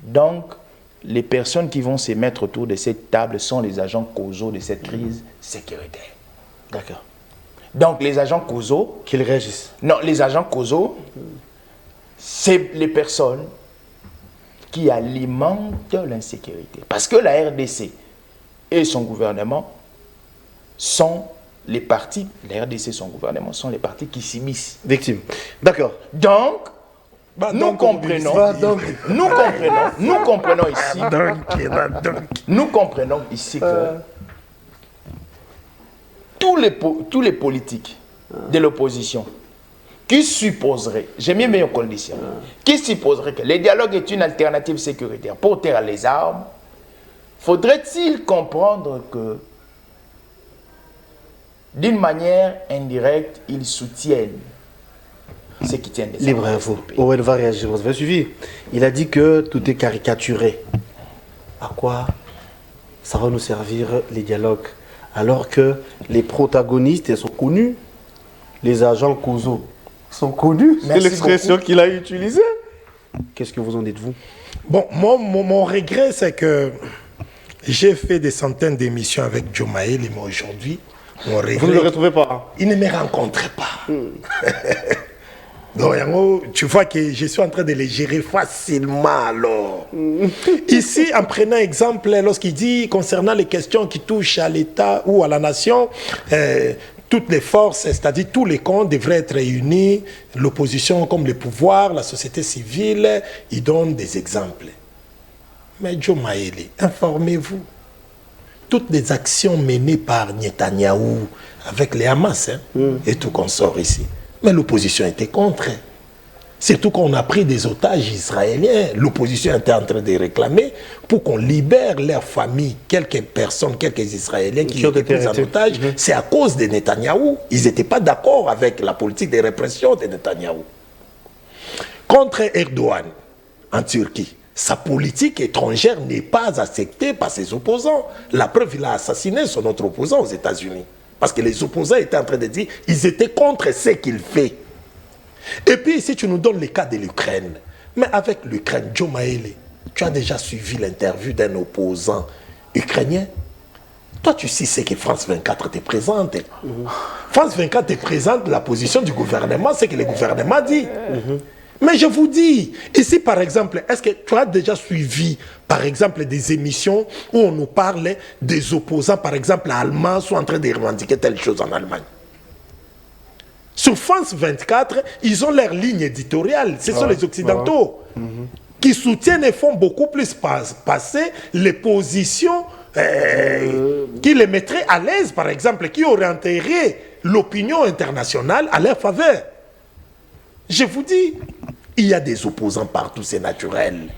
donc les personnes qui vont se mettre autour de cette table sont les agents causaux de cette crise sécuritaire. D'accord. Donc les agents causaux... Qu'ils réagissent. Non, les agents causaux, c'est les personnes qui alimentent l'insécurité. Parce que la RDC et son gouvernement sont les partis, la RDC et son gouvernement sont les partis qui s'immiscent. Victimes. D'accord. Donc, nous comprenons ici que tous les politiques de l'opposition qui supposeraient, j'ai mis mes conditions, qui supposeraient que le dialogue est une alternative sécuritaire pour taire les armes, faudrait-il comprendre que d'une manière indirecte, ils soutiennent ceux qui tiennent les armes. Libre à vous. Owen va réagir. Vous avez suivi. Il a dit que tout est caricaturé. À quoi ça va nous servir les dialogues? Alors que les protagonistes sont connus, les agents causaux sont connus. C'est l'expression qu'il a utilisée. Qu'est-ce que vous en dites, vous? Bon, mon regret, c'est que j'ai fait des centaines d'émissions avec Joe Maëli, mais aujourd'hui, mon regret... Vous ne le retrouvez pas? Il ne me rencontrait pas. Donc, tu vois que je suis en train de les gérer facilement, alors. Ici, en prenant exemple, lorsqu'il dit, concernant les questions qui touchent à l'État ou à la nation, toutes les forces, c'est-à-dire tous les camps devraient être réunis, l'opposition comme le pouvoir, la société civile, il donne des exemples. Mais Joe Maëli, informez-vous. Toutes les actions menées par Netanyahou avec les Hamas et tout qu'on sort ici. Mais l'opposition était contre. Surtout qu'on a pris des otages israéliens. L'opposition était en train de réclamer pour qu'on libère leurs familles, quelques personnes, quelques Israéliens qui ont été pris en otage. C'est à cause de Netanyahou. Ils n'étaient pas d'accord avec la politique de répression de Netanyahou. Contre Erdogan, en Turquie, sa politique étrangère n'est pas acceptée par ses opposants. La preuve, il a assassiné son autre opposant aux États-Unis. Parce que les opposants étaient en train de dire qu'ils étaient contre ce qu'il fait. Et puis, si tu nous donnes le cas de l'Ukraine, mais avec l'Ukraine, Joe Maele, tu as déjà suivi l'interview d'un opposant ukrainien. Toi, tu sais ce que France 24 te présente. France 24 te présente la position du gouvernement, ce que le gouvernement dit. Mais je vous dis, ici par exemple, est-ce que tu as déjà suivi, par exemple, des émissions où on nous parle des opposants, par exemple, allemands, sont en train de revendiquer telle chose en Allemagne? Sur France 24, ils ont leur ligne éditoriale. Ce sont les Occidentaux qui soutiennent et font beaucoup plus passer les positions qui les mettraient à l'aise, par exemple, qui orienteraient l'opinion internationale à leur faveur. Je vous dis, il y a des opposants partout, c'est naturel.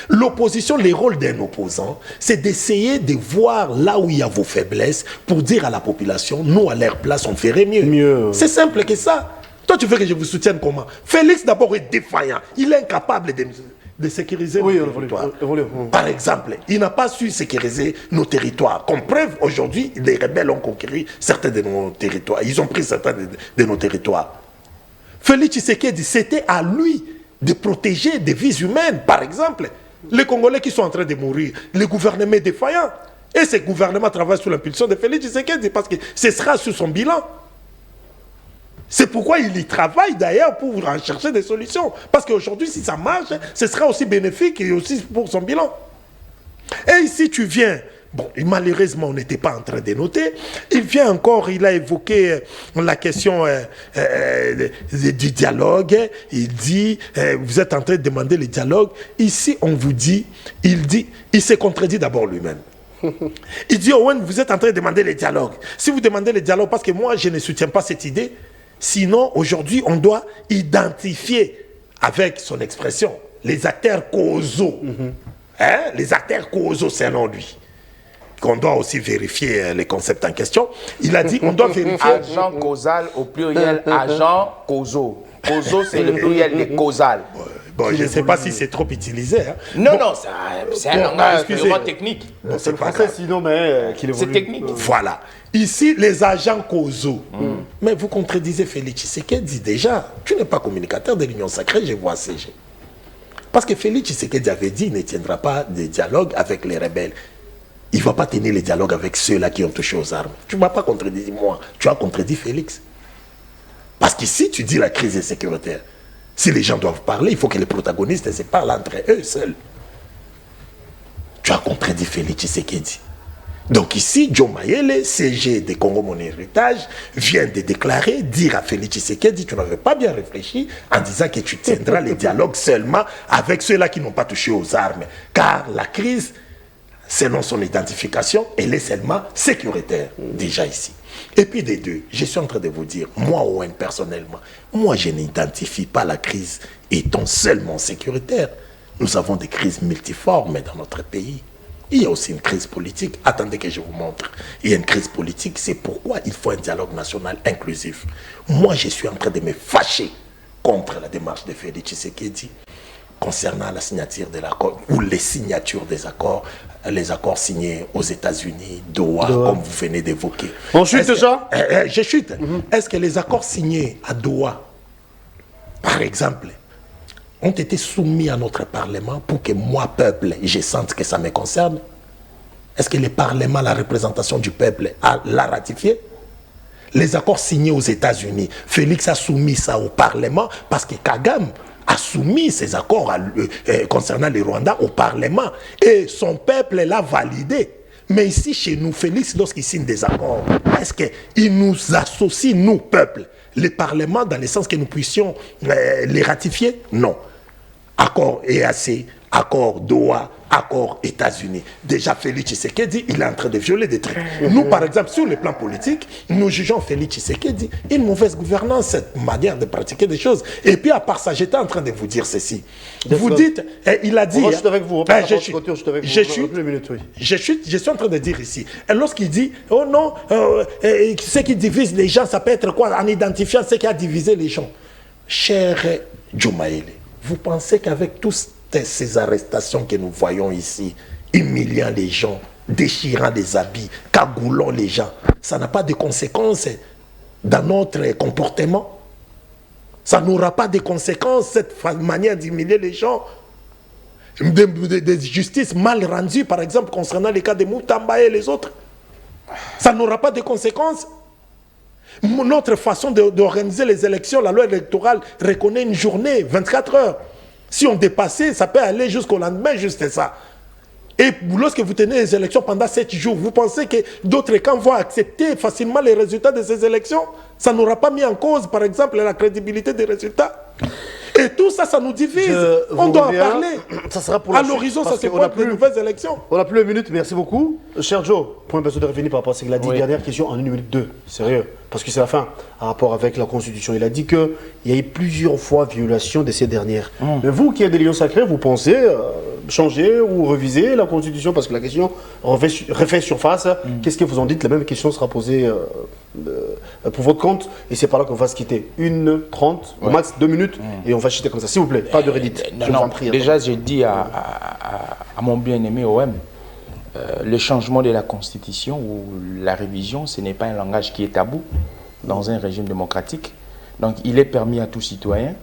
L'opposition, le rôle d'un opposant, c'est d'essayer de voir là où il y a vos faiblesses pour dire à la population, nous, à leur place, on ferait mieux. C'est simple que ça. Toi, tu veux que je vous soutienne comment? Félix, d'abord, est défaillant. Il est incapable de sécuriser nos territoires. Par exemple, il n'a pas su sécuriser nos territoires. Comme preuve, aujourd'hui, les rebelles ont conquis certains de nos territoires. Ils ont pris certains de nos territoires. Félix Tshisekedi, c'était à lui de protéger des vies humaines, par exemple. Les Congolais qui sont en train de mourir, le gouvernement est défaillant. Et ce gouvernement travaille sous l'impulsion de Félix Tshisekedi parce que ce sera sur son bilan. C'est pourquoi il y travaille d'ailleurs pour en chercher des solutions. Parce qu'aujourd'hui, si ça marche, ce sera aussi bénéfique et aussi pour son bilan. Et ici, tu viens... Bon, malheureusement, on n'était pas en train de noter. Il vient encore, il a évoqué la question du dialogue. Il dit, vous êtes en train de demander le dialogue. Ici, on vous dit, il se contredit d'abord lui-même. Il dit, Owen, vous êtes en train de demander le dialogue. Si vous demandez le dialogue, parce que moi, je ne soutiens pas cette idée, sinon, aujourd'hui, on doit identifier, avec son expression, les acteurs causaux. Les acteurs causaux, selon lui. Qu'on doit aussi vérifier les concepts en question. Il a dit qu'on doit vérifier... Agent causal au pluriel, agent causaux. Causaux, c'est le pluriel de causal. Bon, je ne sais pas si c'est trop utilisé. Hein. Non, non, c'est un langage purement technique. Bon, c'est le français sinon, mais qu'il évolue. C'est technique. Voilà. Ici, les agents causaux. Mais vous contredisez Félix Tshisekedi déjà. Tu n'es pas communicateur de l'Union sacrée, je vois CG. Parce que Félix Tshisekedi avait dit qu'il ne tiendra pas de dialogue avec les rebelles. Il ne va pas tenir les dialogues avec ceux-là qui ont touché aux armes. Tu ne m'as pas contredit moi, tu as contredit Félix. Parce que si tu dis la crise est sécuritaire, si les gens doivent parler, il faut que les protagonistes se parlent entre eux seuls. Tu as contredit Félix Tshisekedi. Donc ici, Joe Maele, CG de Congo Mon Héritage, vient de déclarer, dire à Félix Tshisekedi, tu n'avais pas bien réfléchi en disant que tu tiendras les dialogues seulement avec ceux-là qui n'ont pas touché aux armes. Car la crise... selon son identification, elle est seulement sécuritaire, déjà ici. Et puis des deux, je suis en train de vous dire, moi, Owen, personnellement, moi, je n'identifie pas la crise étant seulement sécuritaire. Nous avons des crises multiformes dans notre pays. Il y a aussi une crise politique. Attendez que je vous montre. Il y a une crise politique, c'est pourquoi il faut un dialogue national inclusif. Moi, je suis en train de me fâcher contre la démarche de Félix Tshisekedi concernant la signature de l'accord, ou les signatures des accords, les accords signés aux États-Unis, Doha, comme vous venez d'évoquer. On chute déjà? Je chute. Est-ce que les accords signés à Doha, par exemple, ont été soumis à notre Parlement pour que moi, peuple, je sente que ça me concerne? Est-ce que le Parlement, la représentation du peuple, l'a ratifié? Les accords signés aux États-Unis, Félix a soumis ça au Parlement parce que Kagame a soumis ces accords concernant le Rwanda au Parlement et son peuple l'a validé. Mais ici, chez nous, Félix, lorsqu'il signe des accords, est-ce qu'il nous associe, nous, peuple, le Parlement, dans le sens que nous puissions les ratifier? Non. accord EAC, accord Doha, accord États-Unis. Déjà, Félix Tshisekedi, il est en train de violer des trucs. Nous, par exemple, sur le plan politique, nous jugeons Félix Tshisekedi une mauvaise gouvernance, cette manière de pratiquer des choses. Et puis, à part ça, j'étais en train de vous dire ceci. Vous dites, il a dit... Je suis avec vous. Je suis en train de dire ici. Et lorsqu'il dit, oh non, ce qui divise les gens, ça peut être quoi? En identifiant ce qui a divisé les gens. Cher Diomaye, vous pensez qu'avec tous ces arrestations que nous voyons ici, humiliant les gens, déchirant les habits, cagoulant les gens, ça n'a pas de conséquences dans notre comportement? Ça n'aura pas de conséquences, cette manière d'humilier les gens? Des justices mal rendues, par exemple, concernant les cas de Moutamba et les autres? Ça n'aura pas de conséquences? Notre façon d'organiser les élections, la loi électorale reconnaît une journée, 24 heures. Si on dépassait, ça peut aller jusqu'au lendemain, juste ça. Et lorsque vous tenez les élections pendant 7 jours, vous pensez que d'autres camps vont accepter facilement les résultats de ces élections? Ça n'aura pas mis en cause, par exemple, la crédibilité des résultats? Et tout ça, ça nous divise. On doit en parler. Ça sera pour à l'horizon, ça se pointe de nouvelles élections. On n'a plus une minute, merci beaucoup. Cher Joe, point besoin de revenir par rapport à ce qu'il a dit. Dernière question en 1 minute 2. Sérieux, parce que c'est la fin. En rapport avec la Constitution, il a dit qu'il y a eu plusieurs fois violation de ces dernières. Mais vous qui êtes des lions sacrés, vous pensez changer ou reviser la Constitution? Parce que la question refait surface. Qu'est-ce que vous en dites? La même question sera posée pour votre compte. Et c'est par là qu'on va se quitter. 1:30, au max 2 minutes. Et on va chuter comme ça. S'il vous plaît, pas de Reddit. Déjà, j'ai dit à mon bien-aimé OM, le changement de la Constitution ou la révision, ce n'est pas un langage qui est tabou dans un régime démocratique. Donc, il est permis à tout citoyen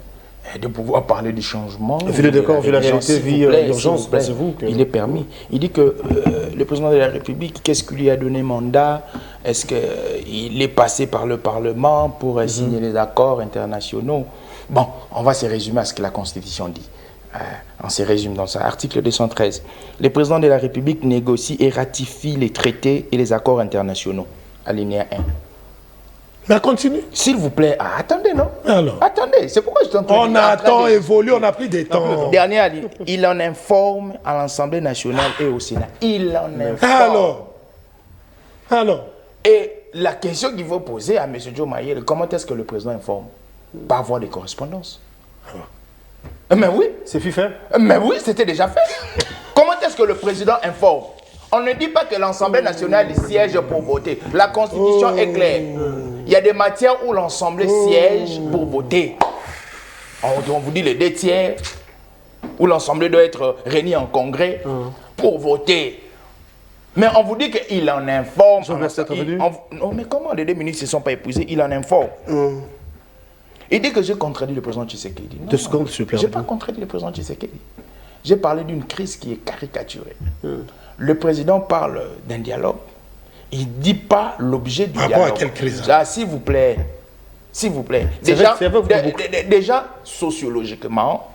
de pouvoir parler du changement. Vu le décor, vu la réalité, vu l'urgence, pensez-vous que... Il est permis. Il dit que le président de la République, qu'est-ce qu'il lui a donné mandat? Est-ce qu'il est passé par le Parlement pour signer les accords internationaux? Bon, on va se résumer à ce que la Constitution dit. On se résume dans ça. Article 213. Le président de la République négocie et ratifie les traités et les accords internationaux. Alinéa 1. Mais continue. S'il vous plaît, attendez, non? Alors. Attendez, c'est pourquoi je t'entends. On a tant évolué, on a pris des temps. Dernier alinéa, il en informe à l'Assemblée nationale et au Sénat. Il en informe. Alors. Et la question qu'il faut poser à M. Diomaye, comment est-ce que le président informe? Par voie de correspondance. Mais oui. C'est fait. Mais oui, c'était déjà fait. Comment est-ce que le président informe? On ne dit pas que l'Assemblée nationale siège pour voter. La Constitution est claire. Il y a des matières où l'Assemblée siège pour voter. On vous dit les 2 tiers, où l'Assemblée doit être réunie en congrès pour voter. Mais on vous dit qu'il en informe. Non, mais comment les 2 ministres ne se sont pas épousés? Il en informe. Il dit que j'ai contredit le président Tshisekedi. Non, je n'ai pas contredit le président Tshisekedi. J'ai parlé d'une crise qui est caricaturée. Le président parle d'un dialogue. Il ne dit pas l'objet du dialogue. À quelle crise? S'il vous plaît. S'il vous plaît. Déjà, sociologiquement,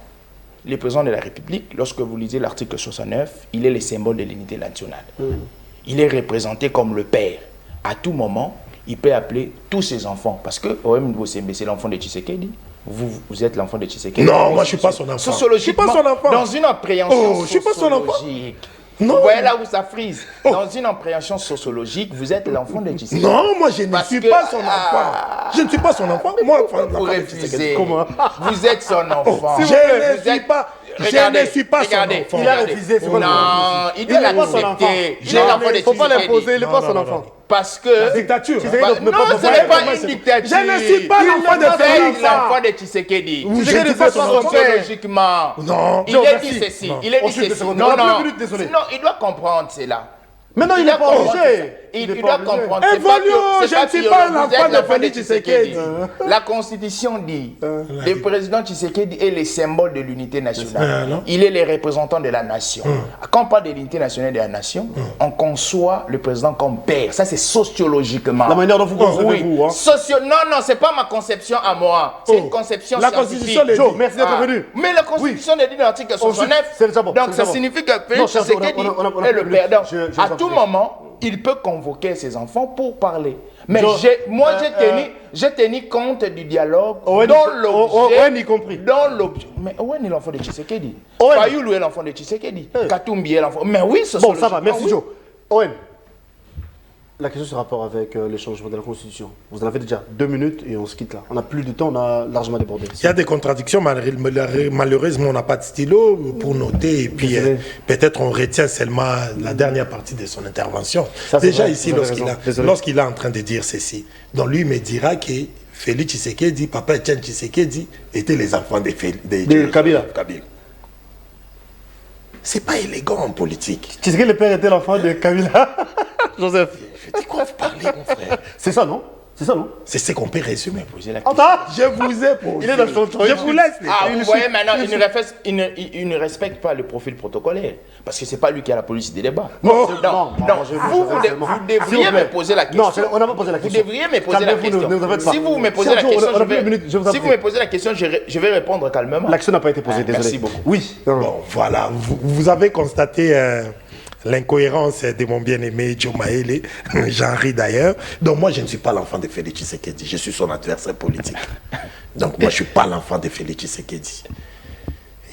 le président de la République, lorsque vous lisez l'article 69, il est le symbole de l'unité nationale. Il est représenté comme le père. À tout moment, il peut appeler tous ses enfants. Parce que OM Bosembe, c'est l'enfant de Tshisekedi. Vous êtes l'enfant de Tshisekedi. Non, moi je ne suis pas son enfant. Sociologiquement, je suis pas son enfant. Dans une appréhension sociologique. Non. Vous voyez là où ça frise. Dans une appréhension sociologique, vous êtes l'enfant de Tshisekedi. Non, moi je ne suis pas son enfant. Je ne suis pas son enfant. Moi, vous refusez. Comment? Vous êtes son enfant. Je ne suis pas. Je ne suis pas son enfant. Il a refusé. Non, il doit l'accepter. Il est l'enfant de Tshisekedi. Il ne faut pas l'imposer, il n'est pas son enfant. Parce que... La dictature. Non, ce n'est pas une dictature. Je ne suis pas l'enfant de Félix. L'enfant de Tshisekedi. Je ne suis pas son enfant. Sociologiquement. Non. Il a dit ceci. Il a dit ceci. Non, il doit comprendre cela. Mais non, il n'est pas obligé. Il doit comprendre. Évoluons, je ne suis pas l'enfant de Félix Tshisekedi. La Constitution dit le président Tshisekedi est le symbole de l'unité nationale. Il est le représentant de la nation. Quand on parle de l'unité nationale de la nation, on conçoit le président comme père. Ça, c'est sociologiquement. La manière dont vous concevez vous. Non, ce n'est pas ma conception à moi. C'est une conception scientifique. La Constitution, merci d'être venu. Mais la Constitution dit dans l'article 69. Donc, ça signifie que Félix Tshisekedi est le père. À tout moment, il peut convoquer ses enfants pour parler. Mais j'ai tenu compte du dialogue Owen, dans l'objet. Owen y compris. Dans l'objet. Mais Owen est l'enfant de Tshisekedi. Owen. Fayoulou est l'enfant de Tshisekedi. Katumbi est l'enfant. Mais oui, ce sont Bon, ça va, merci oui. Joe. Owen, la question sur rapport avec le changement de la Constitution. Vous en avez déjà 2 minutes et on se quitte là. On n'a plus de temps, on a largement débordé. Il y a des contradictions, malheureusement on n'a pas de stylo pour noter et puis peut-être on retient seulement la dernière partie de son intervention. Ça, déjà vrai, ici, lorsqu'il est en train de dire ceci, donc lui me dira que Félix Tshisekedi, Papa Etienne Tshisekedi étaient les enfants de Kabila. C'est pas élégant en politique. Tshisekedi, le père était l'enfant de Kabila. Joseph. Je dis quoi vous parlez, mon frère? C'est ça, non? C'est ça, non? C'est ce qu'on peut résumer. Poser la question. Attends! Je vous ai posé. Il est dans son truc. Je vous laisse. Ah, vous voyez maintenant, il ne respecte pas le profil protocolaire. Parce que c'est pas lui qui a la police des débats. Non, Vous devriez me poser la question. Non, on n'a pas posé la question. Vous devriez me poser la question. Si vous me posez la question, si vous me posez la question, je vais répondre calmement. L'action n'a pas été posée, désolé. Merci beaucoup. Oui. Bon, voilà. Vous avez constaté l'incohérence de mon bien-aimé Joe Maele. J'en ris d'ailleurs. Donc moi, je ne suis pas l'enfant de Félix Tshisekedi. Je suis son adversaire politique. Donc moi, je ne suis pas l'enfant de Félix Tshisekedi.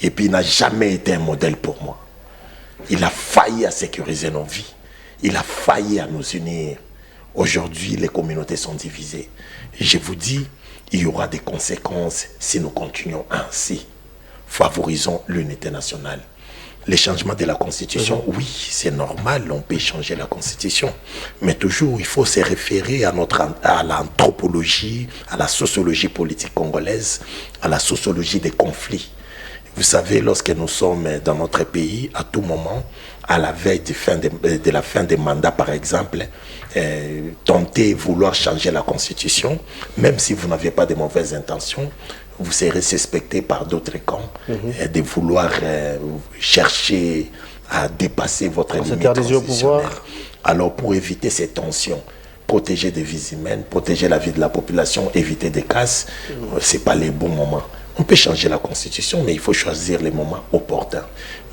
Et puis, il n'a jamais été un modèle pour moi. Il a failli à sécuriser nos vies. Il a failli à nous unir. Aujourd'hui, les communautés sont divisées. Et je vous dis, il y aura des conséquences si nous continuons ainsi. Favorisons l'unité nationale. Les changements de la Constitution, oui, c'est normal, on peut changer la Constitution. Mais toujours, il faut se référer à l'anthropologie, à la sociologie politique congolaise, à la sociologie des conflits. Vous savez, lorsque nous sommes dans notre pays, à tout moment, à la veille de la fin des mandats, par exemple, tenter vouloir changer la Constitution, même si vous n'avez pas de mauvaises intentions, vous serez suspecté par d'autres camps de vouloir chercher à dépasser votre limite constitutionnelle. Alors, pour éviter ces tensions, protéger des vies humaines, protéger la vie de la population, éviter des casses, ce n'est pas les bons moments. On peut changer la Constitution, mais il faut choisir les moments opportuns.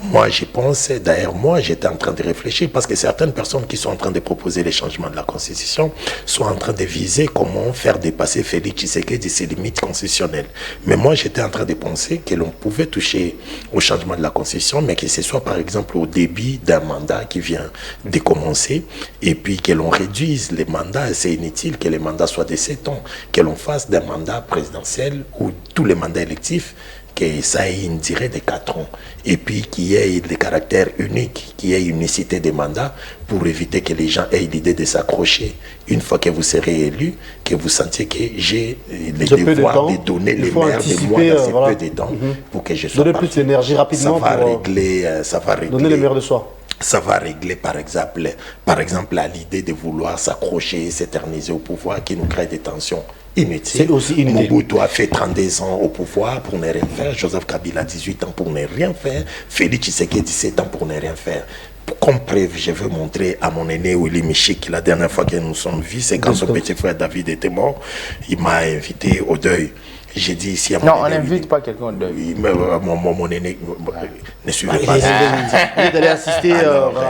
Moi, je pense, d'ailleurs, moi, j'étais en train de réfléchir parce que certaines personnes qui sont en train de proposer les changements de la Constitution sont en train de viser comment faire dépasser Félix Tshisekedi de ses limites constitutionnelles. Mais moi, j'étais en train de penser que l'on pouvait toucher au changement de la Constitution, mais que ce soit, par exemple, au début d'un mandat qui vient de commencer, et puis que l'on réduise les mandats. C'est inutile que les mandats soient de 7 ans, que l'on fasse d'un mandat présidentiel ou tous les mandats électifs, que ça ait une durée de 4 ans et puis qu'il y ait des caractères uniques, qu'il y ait une unicité des mandats pour éviter que les gens aient l'idée de s'accrocher. Une fois que vous serez élu, que vous sentiez que j'ai le devoir de donner les maires de moi dans ces peu de temps pour que je sois donner plus d'énergie rapidement ça va régler donner le meilleur de soi. Ça va régler par exemple à l'idée de vouloir s'accrocher, s'éterniser au pouvoir qui nous crée des tensions inutiles. C'est aussi inutile. Mobutu a fait 32 ans au pouvoir pour ne rien faire. Joseph Kabila 18 ans pour ne rien faire. Félix Tshisekedi 17 ans pour ne rien faire. Comme preuve, je veux montrer à mon aîné Willy Michik, la dernière fois que nous sommes vus, c'est quand son petit frère David était mort, il m'a invité au deuil. J'ai dit ici à mon non, aîné, on n'invite pas quelqu'un au deuil. Mon aîné ne suivait pas. Il est allé assister.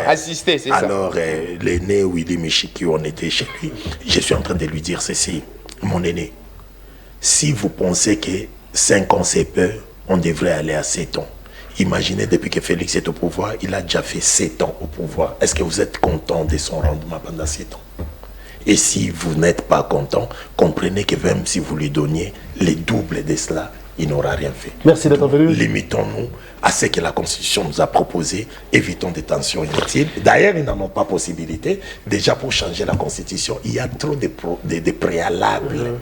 Assister, c'est ça. Alors, l'aîné Willy Michiki, on était chez lui. Je suis en train de lui dire ceci. Mon aîné, si vous pensez que 5 ans c'est peu, on devrait aller à 7 ans. Imaginez, depuis que Félix est au pouvoir, il a déjà fait 7 ans au pouvoir. Est-ce que vous êtes content de son rendement pendant 7 ans? Et si vous n'êtes pas content, comprenez que même si vous lui donniez les doubles de cela, il n'aura rien fait. Merci d'être venu. Limitons-nous à ce que la Constitution nous a proposé. Évitons des tensions inutiles. D'ailleurs, ils n'en ont pas possibilité. Déjà, pour changer la Constitution, il y a trop de préalables.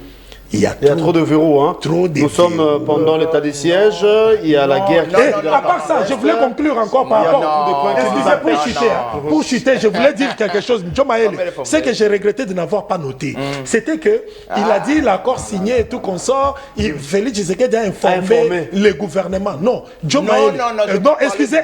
Il y a trop de verrous. Hein. Nous sommes pendant l'état des sièges, il y a la guerre. À part ça, je voulais conclure encore par rapport. Excusez, pour chuter, je voulais dire quelque chose. Joe Maele, ce que j'ai regretté de n'avoir pas noté, c'était qu'il a dit l'accord signé et tout qu'on sort, Félix Tshisekedi a informé le gouvernement. Non, Joe Maele. Non, excusez.